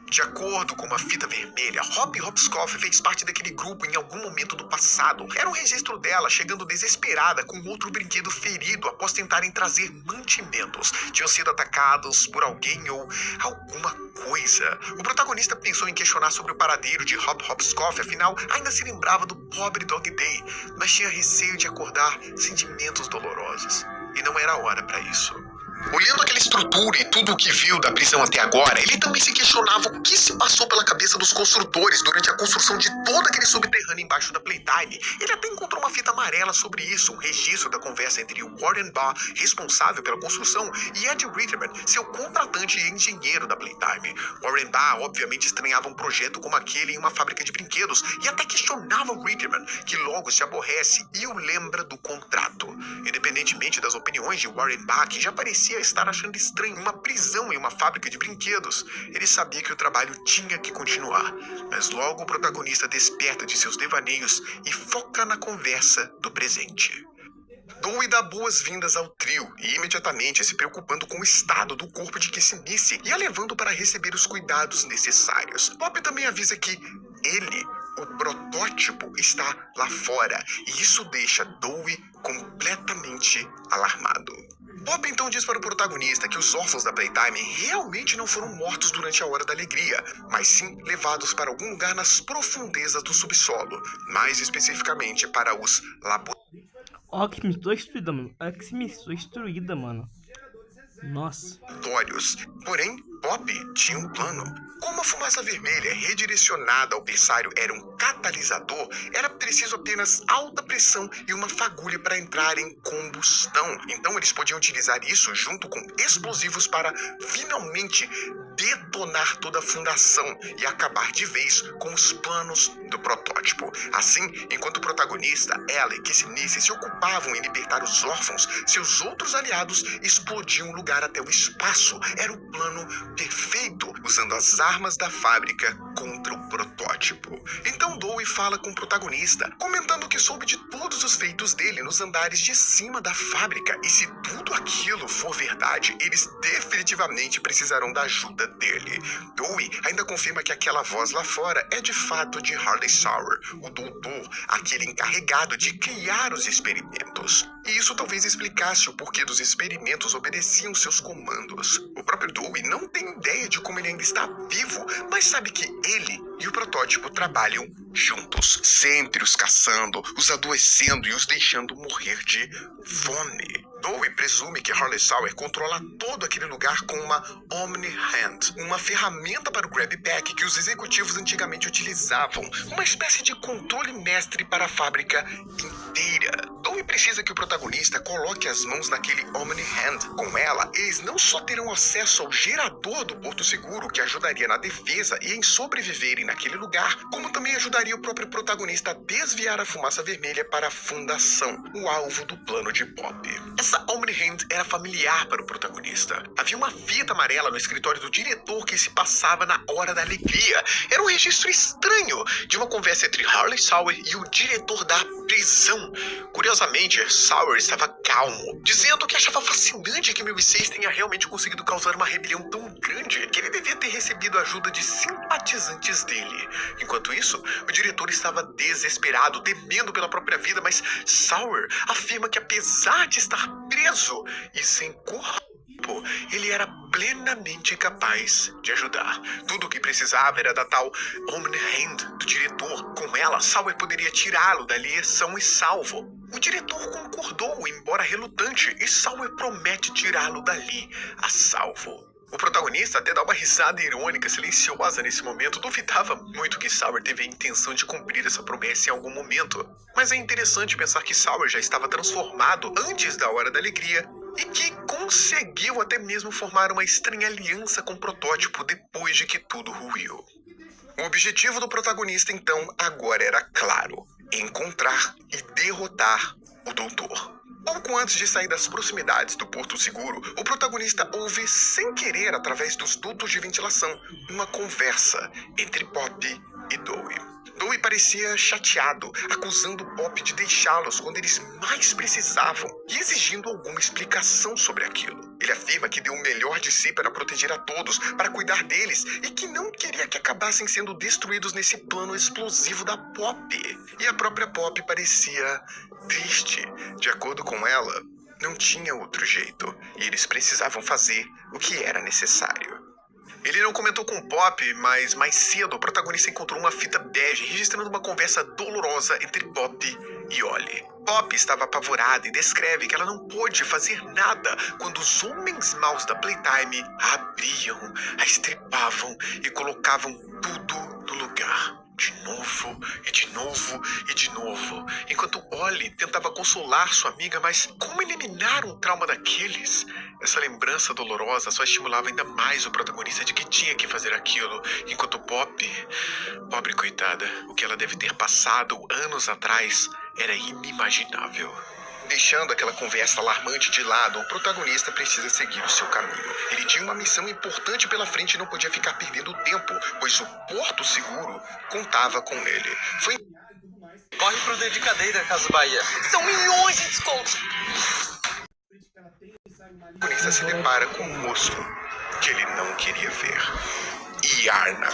De acordo com uma fita vermelha, Hop Hopscotch fez parte daquele grupo em algum momento do passado. Era um registro dela chegando desesperada com outro brinquedo ferido após tentarem trazer mantimentos. Tinham sido atacados por alguém ou alguma coisa. O protagonista pensou em questionar sobre o paradeiro de Hop Hopscotch, afinal ainda se lembrava do pobre Dog Day, mas tinha receio de acordar sentimentos dolorosos. E não era hora para isso. Olhando aquela estrutura e tudo o que viu da prisão até agora, ele também se questionava o que se passou pela cabeça dos construtores durante a construção de todo aquele subterrâneo embaixo da Playtime. Ele até encontrou uma fita amarela sobre isso, um registro da conversa entre o Warren Barr, responsável pela construção, e Ed Ritterman, seu contratante e engenheiro da Playtime. Warren Barr obviamente estranhava um projeto como aquele em uma fábrica de brinquedos e até questionava o Ritterman, que logo se aborrece e o lembra do contrato. Independentemente das opiniões de Warren Barr, que já parecia estar achando estranho uma prisão em uma fábrica de brinquedos, ele sabia que o trabalho tinha que continuar. Mas logo o protagonista desperta de seus devaneios e foca na conversa do presente. Dewey dá boas-vindas ao trio e imediatamente se preocupando com o estado do corpo de Kissy Missy e a levando para receber os cuidados necessários. Pop também avisa que ele, o protótipo, está lá fora e isso deixa Dewey completamente alarmado. Pop então diz para o protagonista que os órfãos da Playtime realmente não foram mortos durante a Hora da Alegria, mas sim levados para algum lugar nas profundezas do subsolo, mais especificamente para os Ó, que me estou destruída, mano. Olha que me estou destruída, mano. Nossa. laboratórios. Porém, Pop tinha um plano. Como a fumaça vermelha redirecionada ao berçário era um catalisador, era preciso apenas alta pressão e uma fagulha para entrar em combustão. Então eles podiam utilizar isso junto com explosivos para finalmente detonar toda a fundação e acabar de vez com os planos do protótipo. Assim, enquanto o protagonista, ela e Kissy Missy se ocupavam em libertar os órfãos, seus outros aliados explodiam o lugar até o espaço. Era o plano perfeito, usando as armas da fábrica contra o protótipo. Então Dewey fala com o protagonista, comentando que soube de todos os feitos dele nos andares de cima da fábrica, e se tudo aquilo for verdade, eles definitivamente precisarão da ajuda dele. Dewey ainda confirma que aquela voz lá fora é de fato de Harley Sauer, o doutor, aquele encarregado de criar os experimentos. E isso talvez explicasse o porquê dos experimentos obedeciam seus comandos. O próprio Dewey não tem ideia de como ele ainda está vivo, mas sabe que ele e o protótipo trabalham juntos, sempre os caçando, os adoecendo e os deixando morrer de fome. Dewey presume que Harley Sauer controla todo aquele lugar com uma Omni-Hand, uma ferramenta para o Grab Pack que os executivos antigamente utilizavam, uma espécie de controle mestre para a fábrica inteira. Dewey precisa que o protagonista coloque as mãos naquele Omni-Hand. Com ela, eles não só terão acesso ao gerador do Porto Seguro, que ajudaria na defesa e em sobreviverem naquele lugar, como também ajudaria o próprio protagonista a desviar a fumaça vermelha para a fundação, o alvo do plano de Pop. Essa Omni-Hand era familiar para o protagonista. Havia uma fita amarela no escritório do diretor que se passava na Hora da Alegria. Era um registro estranho de uma conversa entre Harley Sauer e o diretor da prisão. Curiosamente, Sauer estava calmo, dizendo que achava fascinante que 1006 tenha realmente conseguido causar uma rebelião tão grande que ele devia ter recebido a ajuda de simpatizantes dele. Enquanto isso, o diretor estava desesperado, temendo pela própria vida, mas Sauer afirma que apesar de estar preso e sem corpo, ele era plenamente capaz de ajudar. Tudo o que precisava era da tal Omni-Hand do diretor. Com ela, Sauer poderia tirá-lo dali são e salvo. O diretor concordou, embora relutante, e Sauer promete tirá-lo dali a salvo. O protagonista até dá uma risada irônica, silenciosa nesse momento. Duvidava muito que Sauer teve a intenção de cumprir essa promessa em algum momento. Mas é interessante pensar que Sauer já estava transformado antes da Hora da Alegria e que conseguiu até mesmo formar uma estranha aliança com o protótipo depois de que tudo ruiu. O objetivo do protagonista, então, agora era claro: encontrar e derrotar o Doutor. Pouco antes de sair das proximidades do Porto Seguro, o protagonista ouve, sem querer, através dos dutos de ventilação, uma conversa entre Pop e Dewey. Dewey parecia chateado, acusando Pop de deixá-los quando eles mais precisavam e exigindo alguma explicação sobre aquilo. Ele afirma que deu o melhor de si para proteger a todos, para cuidar deles e que não queria que acabassem sendo destruídos nesse plano explosivo da Pop. E a própria Pop parecia triste. De acordo com ela, não tinha outro jeito e eles precisavam fazer o que era necessário. Ele não comentou com o Pop, mas mais cedo o protagonista encontrou uma fita bege registrando uma conversa dolorosa entre Pop e Ollie. Pop estava apavorada e descreve que ela não pôde fazer nada quando os homens maus da Playtime a abriam, a estripavam e colocavam tudo no lugar. De novo, e de novo, e de novo. Enquanto Ollie tentava consolar sua amiga, mas como eliminar um trauma daqueles? Essa lembrança dolorosa só estimulava ainda mais o protagonista de que tinha que fazer aquilo. Enquanto Pop, pobre coitada, o que ela deve ter passado anos atrás era inimaginável. Deixando aquela conversa alarmante de lado, o protagonista precisa seguir o seu caminho. Ele tinha uma missão importante pela frente e não podia ficar perdendo tempo, pois o Porto Seguro contava com ele. Corre pro Dedicadeira, Casa Bahia. São milhões de descontos. O protagonista se depara com um monstro que ele não queria ver. Yarnaby.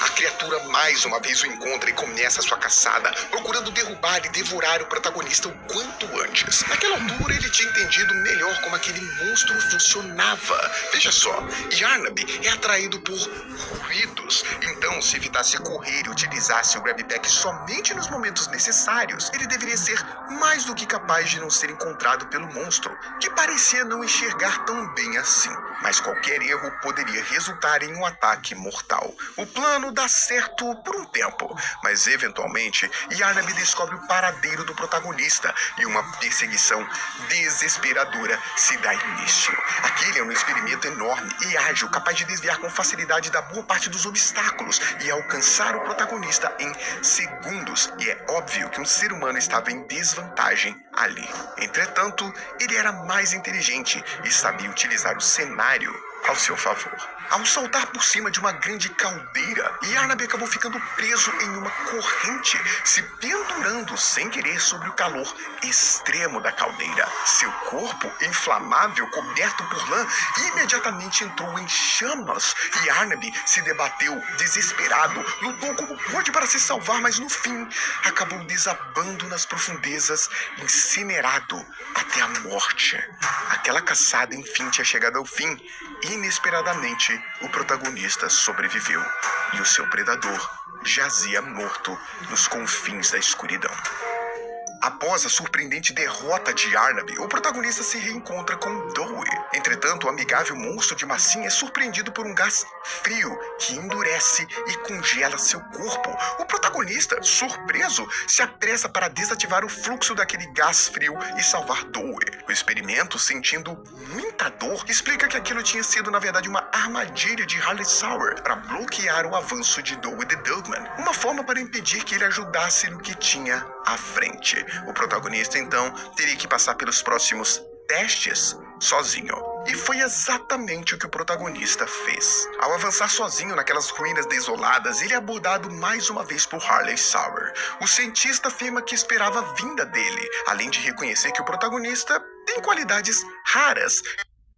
A criatura mais uma vez o encontra e começa sua caçada, procurando derrubar e devorar o protagonista o quanto antes. Naquela altura, ele tinha entendido melhor como aquele monstro funcionava. Veja só, Yarnaby é atraído por ruídos. Então, se evitasse correr e utilizasse o Grabpack somente nos momentos necessários, ele deveria ser mais do que capaz de não ser encontrado pelo monstro, que parecia não enxergar tão bem assim. Mas qualquer erro poderia resultar em um ataque mortal. O plano dá certo por um tempo, mas eventualmente Yarnaby descobre o paradeiro do protagonista e uma perseguição desesperadora se dá início. Aquele é um experimento enorme e ágil, capaz de desviar com facilidade da boa parte dos obstáculos e alcançar o protagonista em segundos, e é óbvio que um ser humano estava em desvantagem ali. Entretanto, ele era mais inteligente e sabia utilizar o cenário ao seu favor. Ao saltar por cima de uma grande caldeira, Yarnaby acabou ficando preso em uma corrente, se pendurando sem querer sobre o calor extremo da caldeira. Seu corpo, inflamável, coberto por lã, imediatamente entrou em chamas. Yarnaby se debateu desesperado, lutou como pôde para se salvar, mas no fim acabou desabando nas profundezas, incinerado até a morte. Aquela caçada enfim tinha chegado ao fim. Inesperadamente, o protagonista sobreviveu e o seu predador jazia morto nos confins da escuridão. Após a surpreendente derrota de Yarnaby, o protagonista se reencontra com Dewey. Entretanto, o amigável monstro de massinha é surpreendido por um gás frio que endurece e congela seu corpo. O protagonista, surpreso, se apressa para desativar o fluxo daquele gás frio e salvar Dewey. O experimento, sentindo muita dor, explica que aquilo tinha sido, na verdade, uma armadilha de Harley Sauer para bloquear o avanço de Dewey the Dugman, uma forma para impedir que ele ajudasse no que tinha à frente. O protagonista, então, teria que passar pelos próximos testes sozinho. E foi exatamente o que o protagonista fez. Ao avançar sozinho naquelas ruínas desoladas, ele é abordado mais uma vez por Harley Sauer. O cientista afirma que esperava a vinda dele, além de reconhecer que o protagonista tem qualidades raras,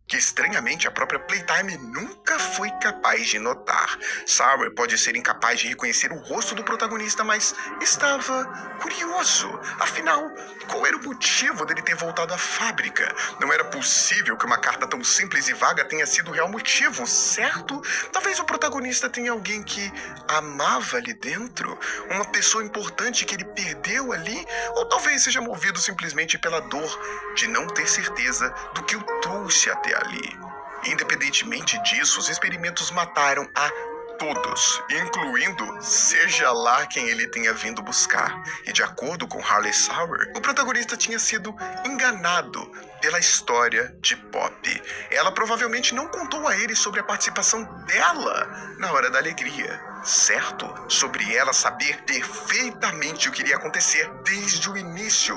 que estranhamente a própria Playtime nunca foi capaz de notar. Sauer pode ser incapaz de reconhecer o rosto do protagonista, mas estava curioso. Afinal, qual era o motivo dele ter voltado à fábrica? Não era possível que uma carta tão simples e vaga tenha sido o real motivo, certo? Talvez o protagonista tenha alguém que amava ali dentro, uma pessoa importante que ele perdeu ali, ou talvez seja movido simplesmente pela dor de não ter certeza do que o trouxe até ali. Independentemente disso, os experimentos mataram a todos, incluindo seja lá quem ele tenha vindo buscar. E de acordo com Harley Sauer, o protagonista tinha sido enganado pela história de Pop. Ela provavelmente não contou a ele sobre a participação dela na hora da alegria, certo? Sobre ela saber perfeitamente o que iria acontecer desde o início.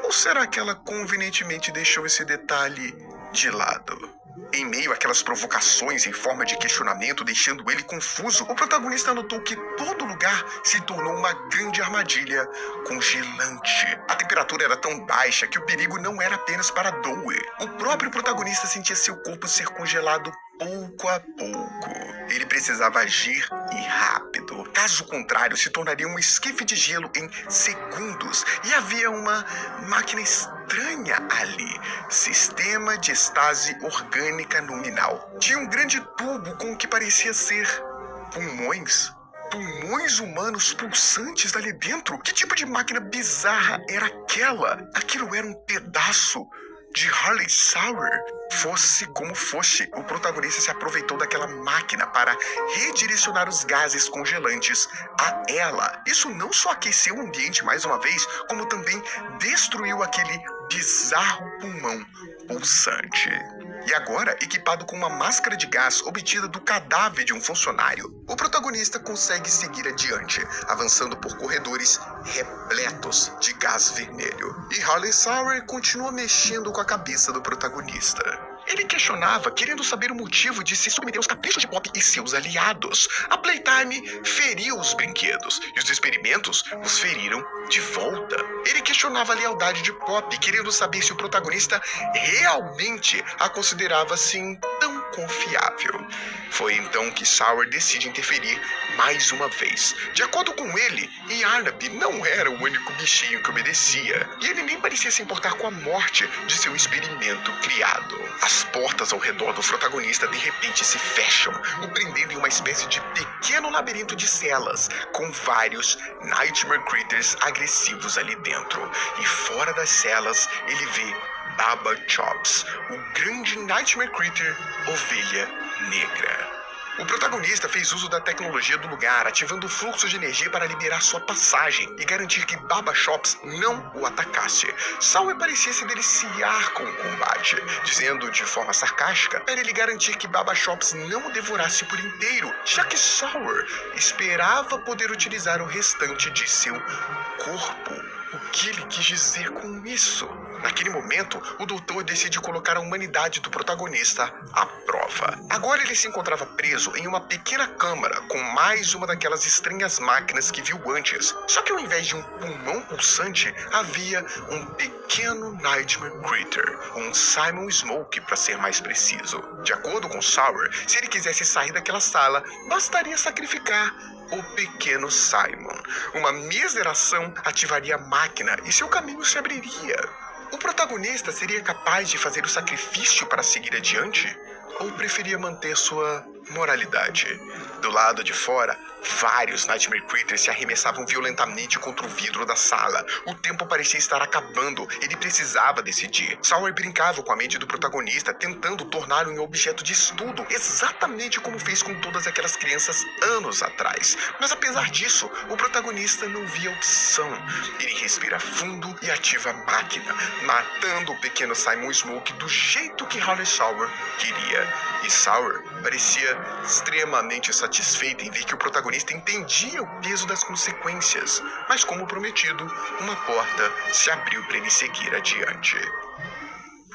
Ou será que ela convenientemente deixou esse detalhe de lado? Em meio àquelas provocações em forma de questionamento, deixando ele confuso, o protagonista notou que todo lugar se tornou uma grande armadilha congelante. A temperatura era tão baixa que o perigo não era apenas para Dewey. O próprio protagonista sentia seu corpo ser congelado pouco a pouco. Ele precisava agir e rápido. Caso contrário, se tornaria um esquife de gelo em segundos. E havia uma máquina estranha ali. Sistema de estase orgânica nominal. Tinha um grande tubo com o que parecia ser pulmões. Pulmões humanos pulsantes ali dentro? Que tipo de máquina bizarra era aquela? Aquilo era um pedaço de Harley Sauer. Fosse como fosse, o protagonista se aproveitou daquela máquina para redirecionar os gases congelantes a ela. Isso não só aqueceu o ambiente mais uma vez, como também destruiu aquele bizarro pulmão pulsante. E agora, equipado com uma máscara de gás obtida do cadáver de um funcionário, o protagonista consegue seguir adiante, avançando por corredores repletos de gás vermelho. E Harley Sauer continua mexendo com a cabeça do protagonista. Ele questionava, querendo saber o motivo de se submeter aos caprichos de Pop e seus aliados. A Playtime feriu os brinquedos, e os experimentos os feriram de volta. Ele questionava a lealdade de Pop, querendo saber se o protagonista realmente a considerava assim tão confiável. Foi então que Sauer decide interferir mais uma vez. De acordo com ele, Yarnaby não era o único bichinho que obedecia, e ele nem parecia se importar com a morte de seu experimento criado. As portas ao redor do protagonista de repente se fecham, o prendendo em uma espécie de pequeno labirinto de celas, com vários Nightmare Critters agressivos ali dentro. E fora das celas, ele vê Baba Chops, o grande Nightmare Critter Ovelha Negra. O protagonista fez uso da tecnologia do lugar, ativando o fluxo de energia para liberar sua passagem e garantir que Baba Chops não o atacasse. Sauer parecia se deliciar com o combate, dizendo de forma sarcástica para ele garantir que Baba Chops não o devorasse por inteiro, já que Sauer esperava poder utilizar o restante de seu corpo. O que ele quis dizer com isso? Naquele momento, o doutor decide colocar a humanidade do protagonista à prova. Agora ele se encontrava preso em uma pequena câmara com mais uma daquelas estranhas máquinas que viu antes. Só que ao invés de um pulmão pulsante, havia um pequeno Nightmare Critter, um Simon Smoke para ser mais preciso. De acordo com Sauer, se ele quisesse sair daquela sala, bastaria sacrificar o pequeno Simon. Uma mísera ação ativaria a máquina e seu caminho se abriria. O protagonista seria capaz de fazer o sacrifício para seguir adiante? Ou preferia manter sua moralidade? Do lado de fora, vários Nightmare Critters se arremessavam violentamente contra o vidro da sala. O tempo parecia estar acabando. Ele precisava decidir. Sauer brincava com a mente do protagonista, tentando torná-lo em objeto de estudo, exatamente como fez com todas aquelas crianças anos atrás. Mas apesar disso, o protagonista não via opção. Ele respira fundo e ativa a máquina, matando o pequeno Simon Smoke do jeito que Harley Sauer queria. E Sauer parecia extremamente satisfeito em ver que o protagonista entendia o peso das consequências. Mas como prometido, uma porta se abriu para ele seguir adiante.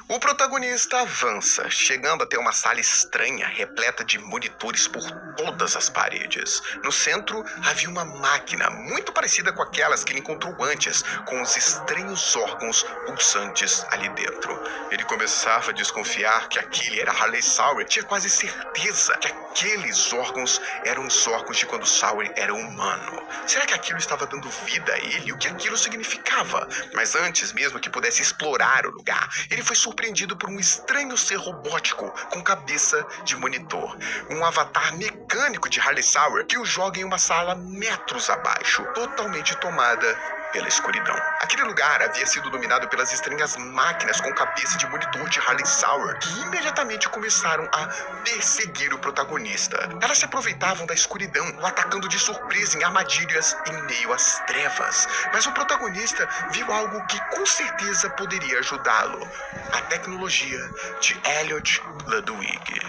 O protagonista avança, chegando até uma sala estranha, repleta de monitores por todas as paredes. No centro, havia uma máquina muito parecida com aquelas que ele encontrou antes, com os estranhos órgãos pulsantes ali dentro. Ele começava a desconfiar que aquele era Harley Sauer, tinha quase certeza que aqueles órgãos eram os órgãos de quando Sauer era humano. Será que aquilo estava dando vida a ele? O que aquilo significava? Mas antes mesmo que pudesse explorar o lugar, ele foi surpreendido por um estranho ser robótico com cabeça de monitor. Um avatar mecânico de Harley Sauer que o joga em uma sala metros abaixo, totalmente tomada pela escuridão. Aquele lugar havia sido dominado pelas estranhas máquinas com cabeça de monitor de Harley Sauer, que imediatamente começaram a perseguir o protagonista. Elas se aproveitavam da escuridão, o atacando de surpresa em armadilhas em meio às trevas. Mas o protagonista viu algo que com certeza poderia ajudá-lo: a tecnologia de Elliot Ludwig.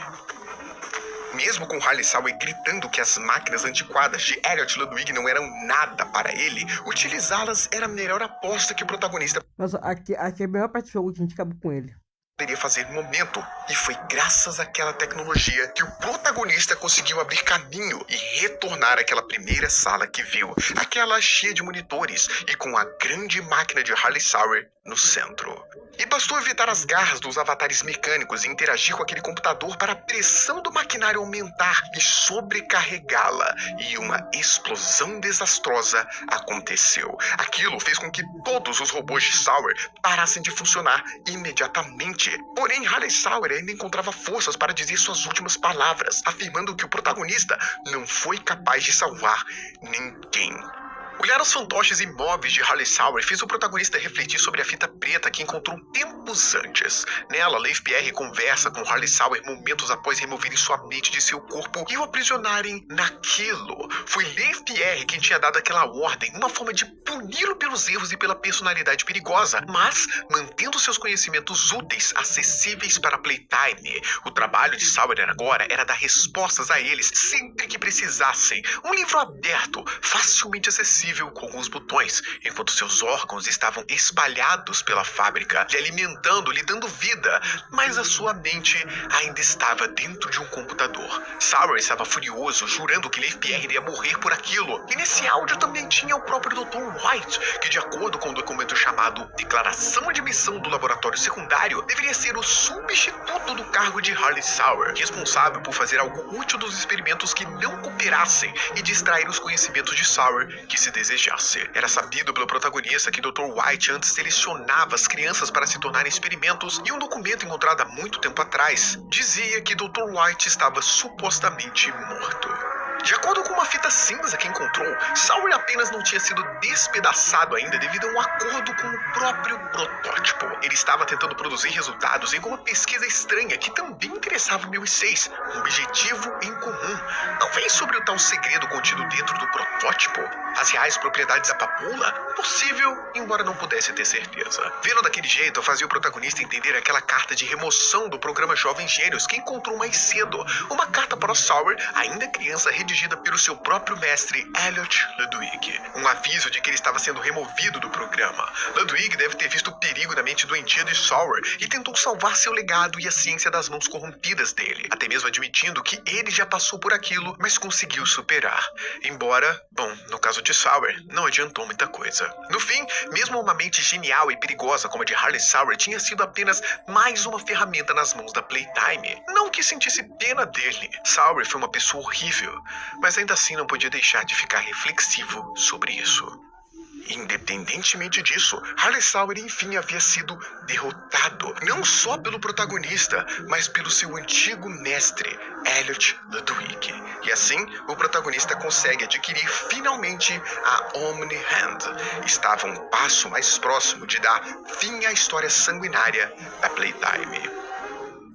Mesmo com Harley Sauer gritando que as máquinas antiquadas de Elliot Ludwig não eram nada para ele, utilizá-las era a melhor aposta que o protagonista Nossa, aqui é a melhor parte do jogo que a gente acabou com ele. poderia fazer no momento. E foi graças àquela tecnologia que o protagonista conseguiu abrir caminho e retornar àquela primeira sala que viu, aquela cheia de monitores e com a grande máquina de Harley Sauer no centro. E bastou evitar as garras dos avatares mecânicos e interagir com aquele computador para a pressão do maquinário aumentar e sobrecarregá-la. E uma explosão desastrosa aconteceu. Aquilo fez com que todos os robôs de Sauer parassem de funcionar imediatamente. Porém, Harley Sauer ainda encontrava forças para dizer suas últimas palavras, afirmando que o protagonista não foi capaz de salvar ninguém. Olhar os fantoches imóveis de Harley Sauer fez o protagonista refletir sobre a fita preta que encontrou tempos antes. Nela, Leif PR conversa com Harley Sauer momentos após removerem sua mente de seu corpo e o aprisionarem naquilo. Foi Leif PR quem tinha dado aquela ordem, uma forma de puni-lo pelos erros e pela personalidade perigosa, mas mantendo seus conhecimentos úteis, acessíveis para Playtime. O trabalho de Sauer agora era dar respostas a eles sempre que precisassem. Um livro aberto, facilmente acessível com alguns botões, enquanto seus órgãos estavam espalhados pela fábrica, lhe alimentando, lhe dando vida, mas a sua mente ainda estava dentro de um computador. Sauer estava furioso, jurando que Leif PR iria morrer por aquilo. E nesse áudio também tinha o próprio Dr. White, que de acordo com o documento chamado Declaração de Missão do Laboratório Secundário, deveria ser o substituto do cargo de Harley Sauer, responsável por fazer algo útil dos experimentos que não cooperassem e distrair os conhecimentos de Sauer que se desejasse. Era sabido pelo protagonista que Dr. White antes selecionava as crianças para se tornarem experimentos, e um documento encontrado há muito tempo atrás dizia que Dr. White estava supostamente morto. De acordo com uma fita cinza que encontrou, Sauer apenas não tinha sido despedaçado ainda devido a um acordo com o próprio protótipo. Ele estava tentando produzir resultados em uma pesquisa estranha que também interessava o 1006, um objetivo em comum. Talvez sobre o tal segredo contido dentro do protótipo, as reais propriedades da papoula? Possível, embora não pudesse ter certeza. Vendo daquele jeito, fazia o protagonista entender aquela carta de remoção do programa Jovens Gênios que encontrou mais cedo. Uma carta para Sauer, ainda criança, redigida pelo seu próprio mestre, Elliot Ludwig. Um aviso de que ele estava sendo removido do programa. Ludwig deve ter visto o perigo na mente doentia de Sauer e tentou salvar seu legado e a ciência das mãos corrompidas dele, até mesmo admitindo que ele já passou por aquilo, mas conseguiu superar. Embora, bom, no caso de Sauer, não adiantou muita coisa. No fim, mesmo uma mente genial e perigosa como a de Harley Sauer tinha sido apenas mais uma ferramenta nas mãos da Playtime. Não que sentisse pena dele. Sauer foi uma pessoa horrível, mas ainda assim não podia deixar de ficar reflexivo sobre isso. Independentemente disso, Harley Sauer enfim havia sido derrotado, não só pelo protagonista, mas pelo seu antigo mestre, Elliot Ludwig. E assim, o protagonista consegue adquirir finalmente a Omni Hand. Estava um passo mais próximo de dar fim à história sanguinária da Playtime.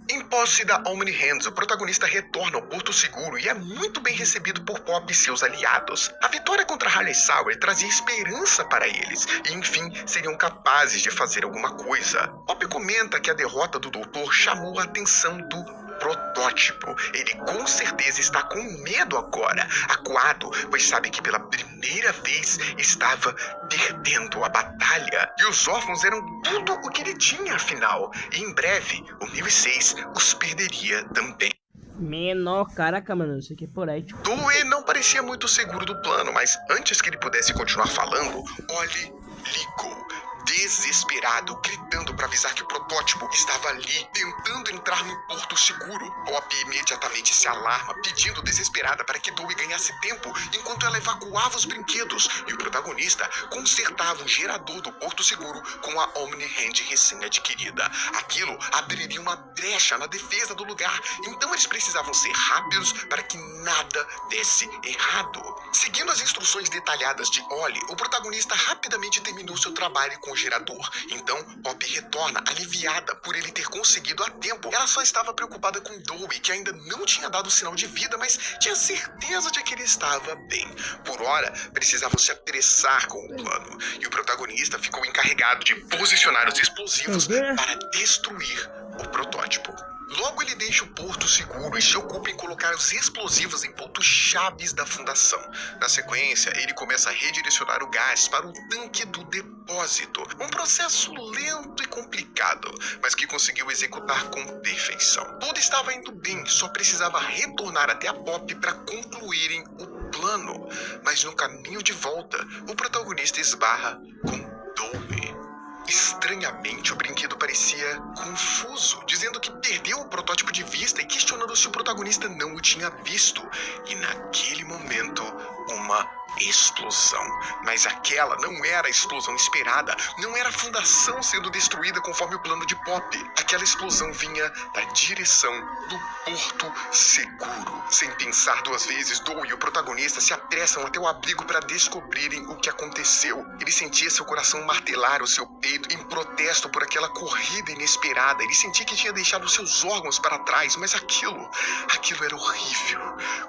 Em posse da Omni Hands, o protagonista retorna ao Porto Seguro e é muito bem recebido por Pop e seus aliados. A vitória contra Harley Sauer trazia esperança para eles e, enfim, seriam capazes de fazer alguma coisa. Pop comenta que a derrota do Doutor chamou a atenção do protótipo. Ele com certeza está com medo agora, acuado, pois sabe que pela primeira vez estava perdendo a batalha. E os órfãos eram tudo o que ele tinha, afinal. E em breve, o 1006 os perderia também. Menor, caraca, mano, isso aqui é poético. Dewey não parecia muito seguro do plano, mas antes que ele pudesse continuar falando, Oli ligou. Desesperado, gritando para avisar que o protótipo estava ali, tentando entrar no Porto Seguro. Pop imediatamente se alarma, pedindo desesperada para que Dewey ganhasse tempo enquanto ela evacuava os brinquedos, e o protagonista consertava o gerador do Porto Seguro com a Omni Hand recém-adquirida. Aquilo abriria uma brecha na defesa do lugar, então eles precisavam ser rápidos para que nada desse errado. Seguindo as instruções detalhadas de Oli, o protagonista rapidamente terminou seu trabalho com o gerador. Então, Pop retorna aliviada por ele ter conseguido a tempo. Ela só estava preocupada com Dewey, que ainda não tinha dado sinal de vida, mas tinha certeza de que ele estava bem. Por hora, precisavam se apressar com o plano. E o protagonista ficou encarregado de posicionar os explosivos para destruir o protótipo. Logo ele deixa o porto seguro e se ocupa em colocar os explosivos em pontos chaves da fundação. Na sequência, ele começa a redirecionar o gás para o tanque do depósito. Um processo lento e complicado, mas que conseguiu executar com perfeição. Tudo estava indo bem, só precisava retornar até a Pop para concluírem o plano. Mas no caminho de volta, o protagonista esbarra com Dewey. Estranhamente, o brinquedo parecia confuso, dizendo que perdeu o protótipo de vista e questionando se o protagonista não o tinha visto. E naquele momento, uma explosão. Mas aquela não era a explosão esperada, não era a fundação sendo destruída conforme o plano de Pop. Aquela explosão vinha da direção do Porto Seguro. Sem pensar duas vezes, Dewey e o protagonista se apressam até o abrigo para descobrirem o que aconteceu. Ele sentia seu coração martelar o seu peito em protesto por aquela corrida inesperada. Ele sentia que tinha deixado seus órgãos para trás, mas aquilo era horrível.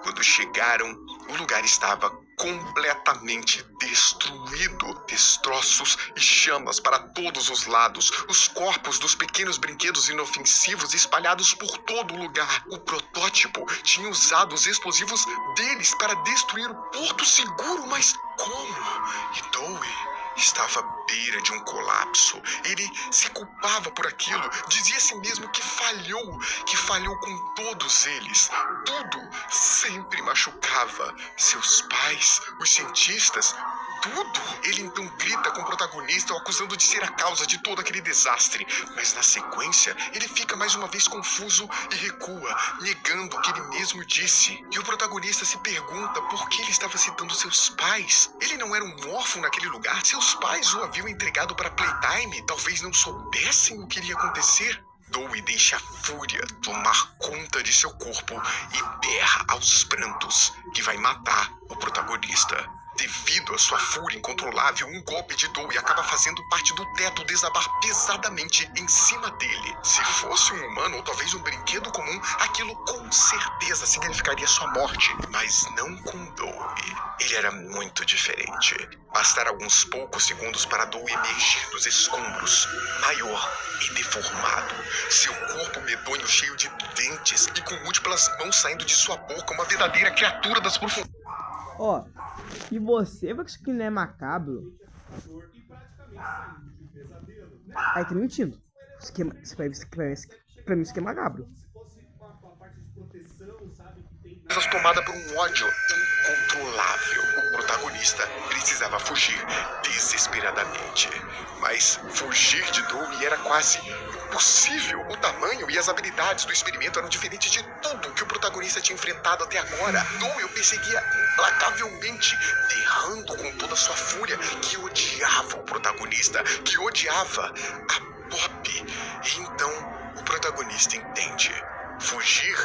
Quando chegaram, o lugar estava completamente destruído. Destroços e chamas para todos os lados. Os corpos dos pequenos brinquedos inofensivos espalhados por todo o lugar. O protótipo tinha usado os explosivos deles para destruir o Porto Seguro, mas como? E Dewey estava à beira de um colapso. Ele se culpava por aquilo, dizia a si mesmo que falhou com todos eles. Tudo sempre machucava. Seus pais, os cientistas, tudo. Ele então grita com o protagonista, o acusando de ser a causa de todo aquele desastre. Mas na sequência, ele fica mais uma vez confuso e recua, negando o que ele mesmo disse. E o protagonista se pergunta por que ele estava citando seus pais. Ele não era um órfão naquele lugar? Seus pais o haviam entregado para Playtime? Talvez não soubessem o que iria acontecer? Dewey deixa a fúria tomar conta de seu corpo e berra aos prantos que vai matar o protagonista. Devido à sua fúria incontrolável, um golpe de Dewey acaba fazendo parte do teto desabar pesadamente em cima dele. Se fosse um humano ou talvez um brinquedo comum, aquilo com certeza significaria sua morte. Mas não com Dewey. Ele era muito diferente. Bastaram alguns poucos segundos para Dewey emergir dos escombros, maior e deformado. Seu corpo medonho cheio de dentes e com múltiplas mãos saindo de sua boca, uma verdadeira criatura das profundezas. Ó, e você vai que isso aqui não é macabro? Aí tá mentindo. Pra mim isso aqui é macabro. Tomada por um ódio incontrolável. O protagonista precisava fugir desesperadamente. Mas fugir de Dewey era quase impossível. O tamanho e as habilidades do experimento eram diferentes de tudo que o protagonista tinha enfrentado até agora. Dewey o perseguia implacavelmente, berrando com toda a sua fúria que odiava o protagonista, que odiava a Pop. E então o protagonista entende. Fugir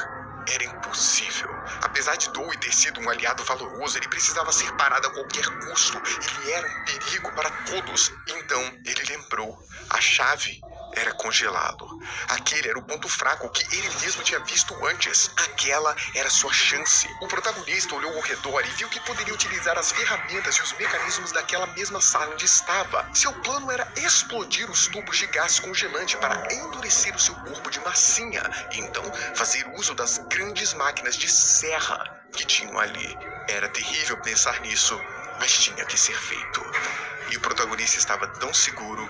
era impossível. Apesar de Dewey ter sido um aliado valoroso, ele precisava ser parado a qualquer custo. Ele era um perigo para todos. Então, ele lembrou. A chave era congelado. Aquele era o ponto fraco que ele mesmo tinha visto antes. Aquela era sua chance. O protagonista olhou ao redor e viu que poderia utilizar as ferramentas e os mecanismos daquela mesma sala onde estava. Seu plano era explodir os tubos de gás congelante para endurecer o seu corpo de massinha e então fazer uso das grandes máquinas de serra que tinham ali. Era terrível pensar nisso, mas tinha que ser feito. E o protagonista estava tão seguro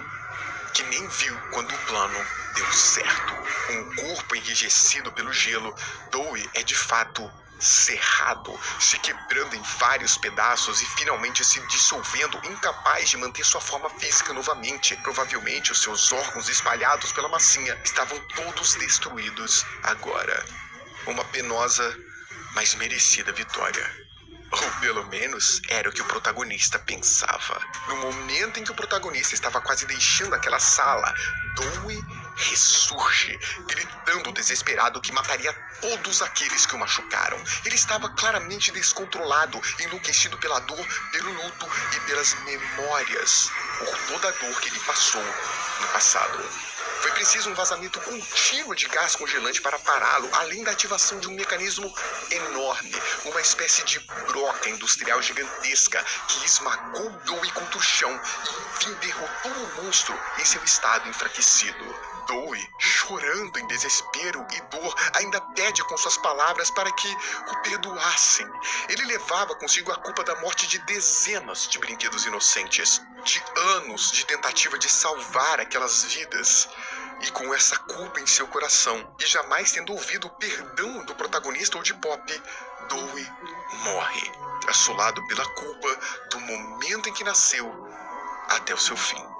que nem viu quando o plano deu certo. Com o corpo enrijecido pelo gelo, Dewey é de fato cerrado, se quebrando em vários pedaços e finalmente se dissolvendo, incapaz de manter sua forma física novamente. Provavelmente os seus órgãos espalhados pela massinha estavam todos destruídos agora. Uma penosa, mas merecida vitória. Ou pelo menos era o que o protagonista pensava. No momento em que o protagonista estava quase deixando aquela sala, Dewey ressurge, gritando desesperado que mataria todos aqueles que o machucaram. Ele estava claramente descontrolado, enlouquecido pela dor, pelo luto e pelas memórias, por toda a dor que ele passou no passado. Foi preciso um vazamento contínuo de gás congelante para pará-lo, além da ativação de um mecanismo enorme, uma espécie de broca industrial gigantesca que esmagou Dewey contra o chão e enfim derrotou o monstro em seu estado enfraquecido. Dewey chorando em desespero e dor, ainda pede com suas palavras para que o perdoassem. Ele levava consigo a culpa da morte de dezenas de brinquedos inocentes, de anos de tentativa de salvar aquelas vidas. E com essa culpa em seu coração, e jamais tendo ouvido o perdão do protagonista ou de Pop, Dewey morre, assolado pela culpa do momento em que nasceu até o seu fim.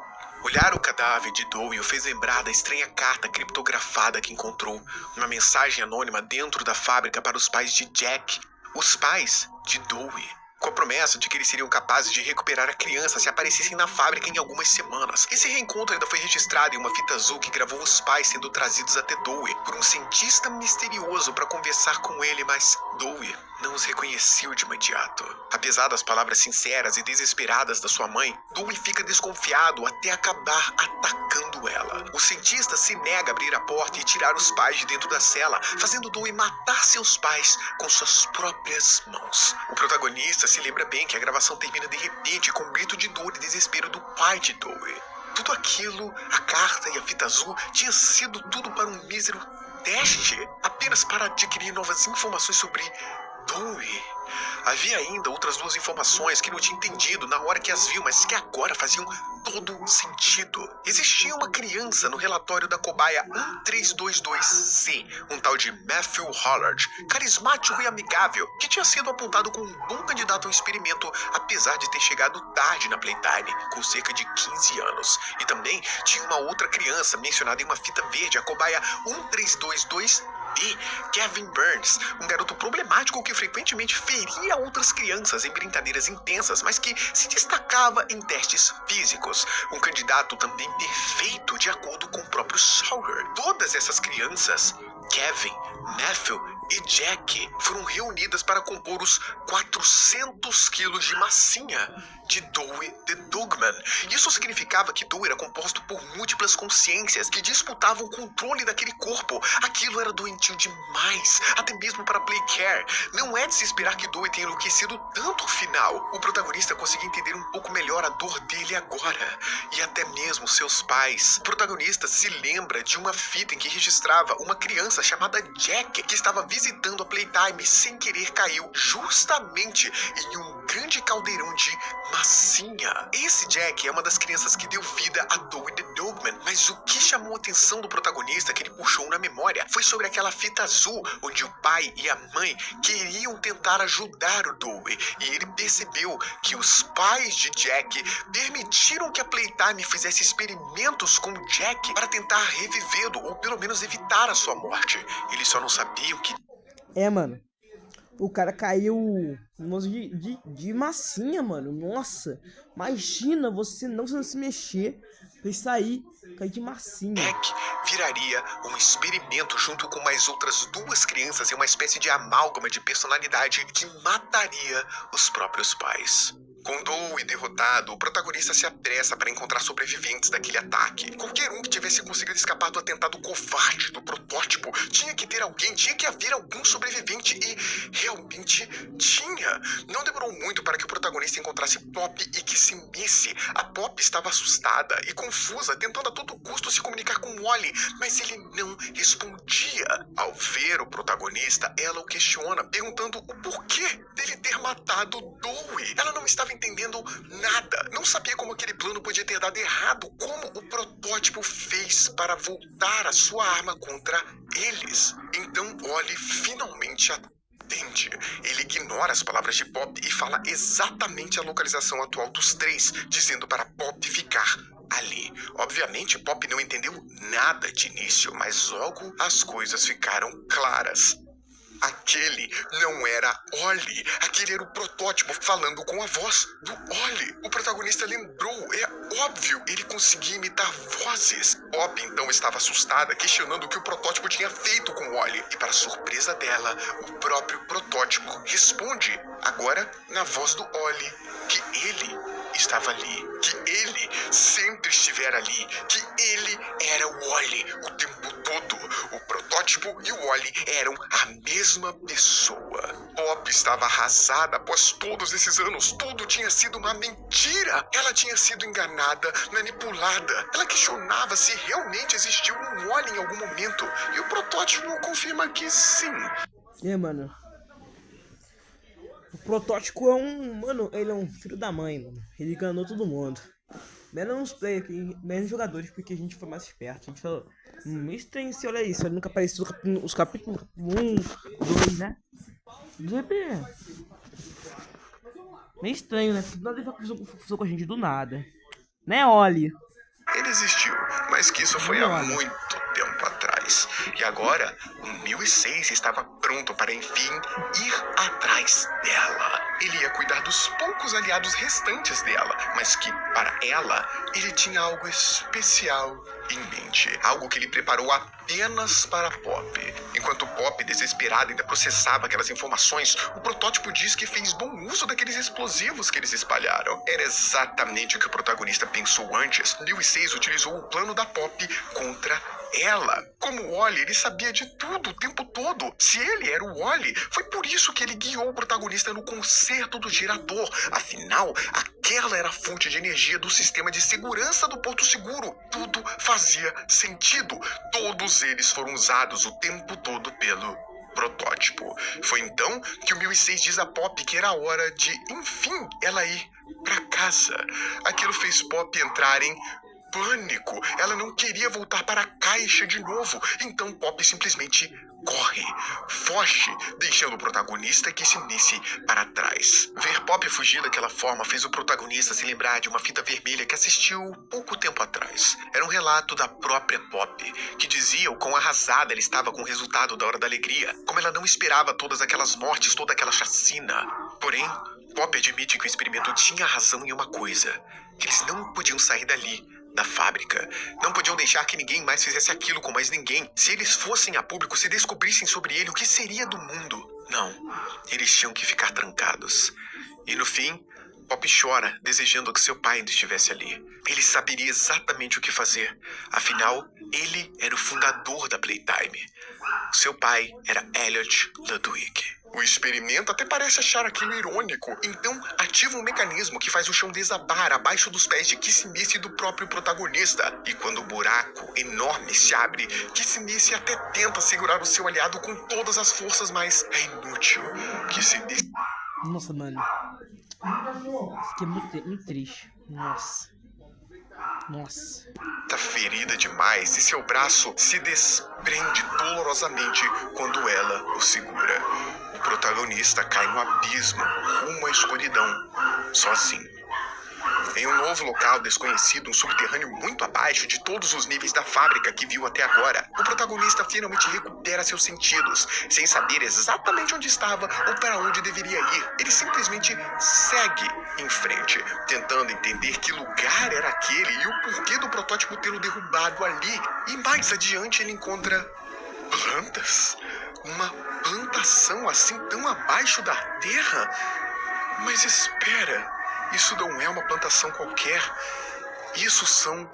Olhar o cadáver de Dewey o fez lembrar da estranha carta criptografada que encontrou, uma mensagem anônima dentro da fábrica para os pais de Jack, os pais de Dewey, com a promessa de que eles seriam capazes de recuperar a criança se aparecessem na fábrica em algumas semanas. Esse reencontro ainda foi registrado em uma fita azul que gravou os pais sendo trazidos até Dewey por um cientista misterioso para conversar com ele, mas Dewey não os reconheceu de imediato. Apesar das palavras sinceras e desesperadas da sua mãe, Dewey fica desconfiado até acabar atacando ela. O cientista se nega a abrir a porta e tirar os pais de dentro da cela, fazendo Dewey matar seus pais com suas próprias mãos. O protagonista se lembra bem que a gravação termina de repente com um grito de dor e desespero do pai de Dewey. Tudo aquilo, a carta e a fita azul, tinha sido tudo para um mísero teste, apenas para adquirir novas informações sobre Dewey. Havia ainda outras duas informações que não tinha entendido na hora que as viu, mas que agora faziam todo sentido. Existia uma criança no relatório da cobaia 1322C, um tal de Matthew Hollard, carismático e amigável, que tinha sido apontado como um bom candidato ao experimento, apesar de ter chegado tarde na Playtime, com cerca de 15 anos. E também tinha uma outra criança mencionada em uma fita verde, a cobaia 1322 e Kevin Burns, um garoto problemático que frequentemente feria outras crianças em brincadeiras intensas, mas que se destacava em testes físicos. Um candidato também perfeito, de acordo com o próprio Sawyer. Todas essas crianças, Kevin, Matthew e Jack, foram reunidas para compor os 400 quilos de massinha de Dewey the Dogman. Isso significava que Dewey era composto por múltiplas consciências que disputavam o controle daquele corpo. Aquilo era doentio demais, até mesmo para Playcare. Não é de se esperar que Dewey tenha enlouquecido tanto ao final. O protagonista conseguia entender um pouco melhor a dor dele agora, e até mesmo seus pais. O protagonista se lembra de uma fita em que registrava uma criança chamada Jack, que estava visitando a Playtime e sem querer caiu justamente em um grande caldeirão de massinha. Esse Jack é uma das crianças que deu vida a Dewey the Dogman, mas o que chamou a atenção do protagonista que ele puxou na memória foi sobre aquela fita azul onde o pai e a mãe queriam tentar ajudar o Dewey, e ele percebeu que os pais de Jack permitiram que a Playtime fizesse experimentos com Jack para tentar revivê-lo ou pelo menos evitar a sua morte. Eles só não sabiam que... Mano, o cara caiu de massinha, mano. Nossa, imagina você não se mexer e sair, cair de massinha. Jack viraria um experimento junto com mais outras duas crianças em uma espécie de amálgama de personalidade que mataria os próprios pais. Com Dewey derrotado, o protagonista se apressa para encontrar sobreviventes daquele ataque. Qualquer um que tivesse conseguido escapar do atentado covarde do protótipo, tinha que ter alguém, tinha que haver algum sobrevivente, e realmente tinha. Não demorou muito para que o protagonista encontrasse Pop e que se misse. A Pop estava assustada e confusa, tentando a todo custo se comunicar com Wally, mas ele não respondia. Ao ver o protagonista, ela o questiona, perguntando o porquê dele ter matado Dewey. Ela não estava entendendo nada. Não sabia como aquele plano podia ter dado errado. Como o protótipo fez para voltar a sua arma contra eles. Então Wally finalmente atende. Ele ignora as palavras de Pop e fala exatamente a localização atual dos três, dizendo para Pop ficar ali. Obviamente, Pop não entendeu nada de início, mas logo as coisas ficaram claras. Aquele não era Ollie. Aquele era o protótipo falando com a voz do Ollie. O protagonista lembrou. É óbvio, ele conseguia imitar vozes. Pop então estava assustada, questionando o que o protótipo tinha feito com Ollie. E para surpresa dela, o próprio protótipo responde, agora na voz do Ollie, que ele estava ali, que ele sempre estiver ali que ele era o Wally o tempo todo. O protótipo e o Wally eram a mesma pessoa. Pop estava arrasada após todos esses anos. Tudo tinha sido uma mentira. Ela tinha sido enganada, manipulada. Ela questionava se realmente existiu um Wally em algum momento. E o protótipo confirma que sim. Mano. O protótipo é um... Mano, ele é um filho da mãe, mano. Ele enganou todo mundo. Menos os players, menos jogadores, porque a gente foi mais esperto. A gente falou, meio estranho se olha isso. Ele nunca apareceu os capítulos 1, 2, né? Meio estranho, né? Nada a ver confusão com a gente do nada. Né, Oli? Ele existiu, mas que isso foi há muito tempo atrás. E agora, o 1006 estava pronto para, enfim, ir atrás dela. Ele ia cuidar dos poucos aliados restantes dela, mas que, para ela, ele tinha algo especial em mente. Algo que ele preparou apenas para Pop. Enquanto Pop, desesperada, ainda processava aquelas informações, o protótipo diz que fez bom uso daqueles explosivos que eles espalharam. Era exatamente o que o protagonista pensou antes. 1006 utilizou o plano da Pop contra ela. Como o Wally, ele sabia de tudo o tempo todo. Se ele era o Wally, foi por isso que ele guiou o protagonista no conserto do gerador. Afinal, aquela era a fonte de energia do sistema de segurança do Porto Seguro. Tudo fazia sentido. Todos eles foram usados o tempo todo pelo protótipo. Foi então que o 1006 diz a Pop que era hora de, enfim, ela ir pra casa. Aquilo fez Pop entrar em pânico. Ela não queria voltar para a caixa de novo. Então Pop simplesmente corre, foge, deixando o protagonista que se unisse para trás. Ver Pop fugir daquela forma fez o protagonista se lembrar de uma fita vermelha que assistiu pouco tempo atrás. Era um relato da própria Pop, que dizia o quão arrasada ela estava com o resultado da Hora da Alegria, como ela não esperava todas aquelas mortes, toda aquela chacina. Porém, Pop admite que o experimento tinha razão em uma coisa, que eles não podiam sair dali, da fábrica. Não podiam deixar que ninguém mais fizesse aquilo com mais ninguém. Se eles fossem a público, se descobrissem sobre ele, o que seria do mundo? Não, eles tinham que ficar trancados. E no fim, Pop chora, desejando que seu pai ainda estivesse ali. Ele saberia exatamente o que fazer. Afinal, ele era o fundador da Playtime. Seu pai era Elliot Ludwig. O experimento até parece achar aquilo irônico, então ativa um mecanismo que faz o chão desabar abaixo dos pés de Kissimiss e do próprio protagonista. E quando o buraco enorme se abre, Kissimiss até tenta segurar o seu aliado com todas as forças, mas é inútil. Kissimiss... Nossa, mano. Isso aqui é muito triste. Nossa. Tá ferida demais e seu braço se desprende dolorosamente quando ela o segura. O protagonista cai no abismo, rumo à escuridão, sozinho. Em um novo local desconhecido, um subterrâneo muito abaixo de todos os níveis da fábrica que viu até agora, o protagonista finalmente recupera seus sentidos, sem saber exatamente onde estava ou para onde deveria ir. Ele simplesmente segue em frente, tentando entender que lugar era aquele e o porquê do protótipo tê-lo derrubado ali. E mais adiante ele encontra plantas. Uma plantação assim tão abaixo da terra? Mas espera... Isso não é uma plantação qualquer. Isso são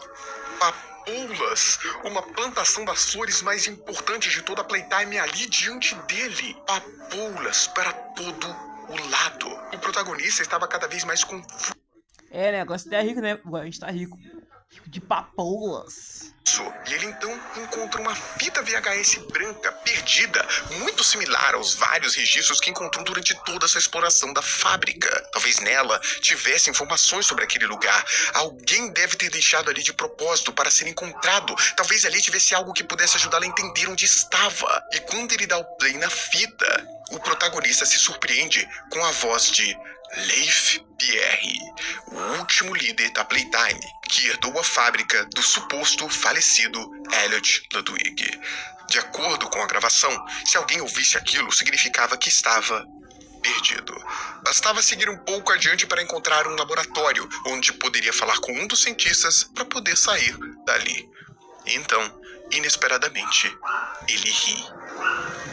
papoulas. Uma plantação das flores mais importantes de toda a Playtime ali diante dele. Papoulas para todo o lado. O protagonista estava cada vez mais confuso. É, né? Agora você tá rico, né? Agora a gente tá rico. De papoulas. E ele então encontra uma fita VHS branca perdida, muito similar aos vários registros que encontrou durante toda a sua exploração da fábrica. Talvez nela tivesse informações sobre aquele lugar. Alguém deve ter deixado ali de propósito para ser encontrado. Talvez ali tivesse algo que pudesse ajudá-lo a entender onde estava. E quando ele dá o play na fita, o protagonista se surpreende com a voz de Leif Pierre, o último líder da Playtime, que herdou a fábrica do suposto falecido Elliot Ludwig. De acordo com a gravação, se alguém ouvisse aquilo, significava que estava perdido. Bastava seguir um pouco adiante para encontrar um laboratório, onde poderia falar com um dos cientistas para poder sair dali. Então, inesperadamente, ele ri.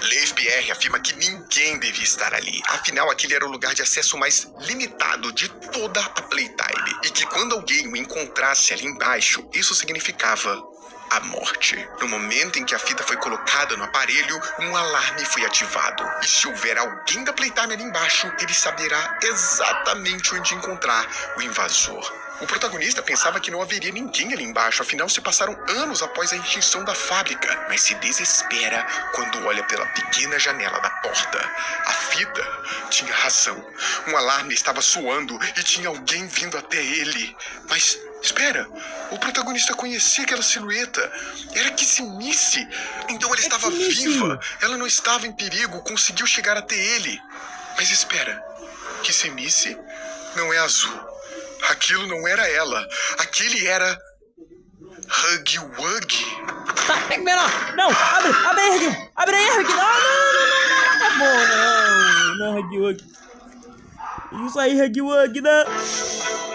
Leif Pierre afirma que ninguém devia estar ali. Afinal, aquele era o lugar de acesso mais limitado de toda a Playtime. E que quando alguém o encontrasse ali embaixo, isso significava a morte. No momento em que a fita foi colocada no aparelho, um alarme foi ativado. E se houver alguém da Playtime ali embaixo, ele saberá exatamente onde encontrar o invasor. O protagonista pensava que não haveria ninguém ali embaixo, afinal se passaram anos após a extinção da fábrica, mas se desespera quando olha pela pequena janela da porta. A fita tinha razão. Um alarme estava soando e tinha alguém vindo até ele. Mas espera, o protagonista conhecia aquela silhueta. Era Kissimice. Então ela estava viva. Ela não estava em perigo, conseguiu chegar até ele. Mas espera, Kissimice não é azul. Aquilo não era ela. Aquele era Huggy Wuggy. Tá, pega menor! Não! Abre aí, Huggy! Abre aí, Huggy! Não, tá bom, não, Huggy Wuggy. Isso aí, Huggy Wuggy, não!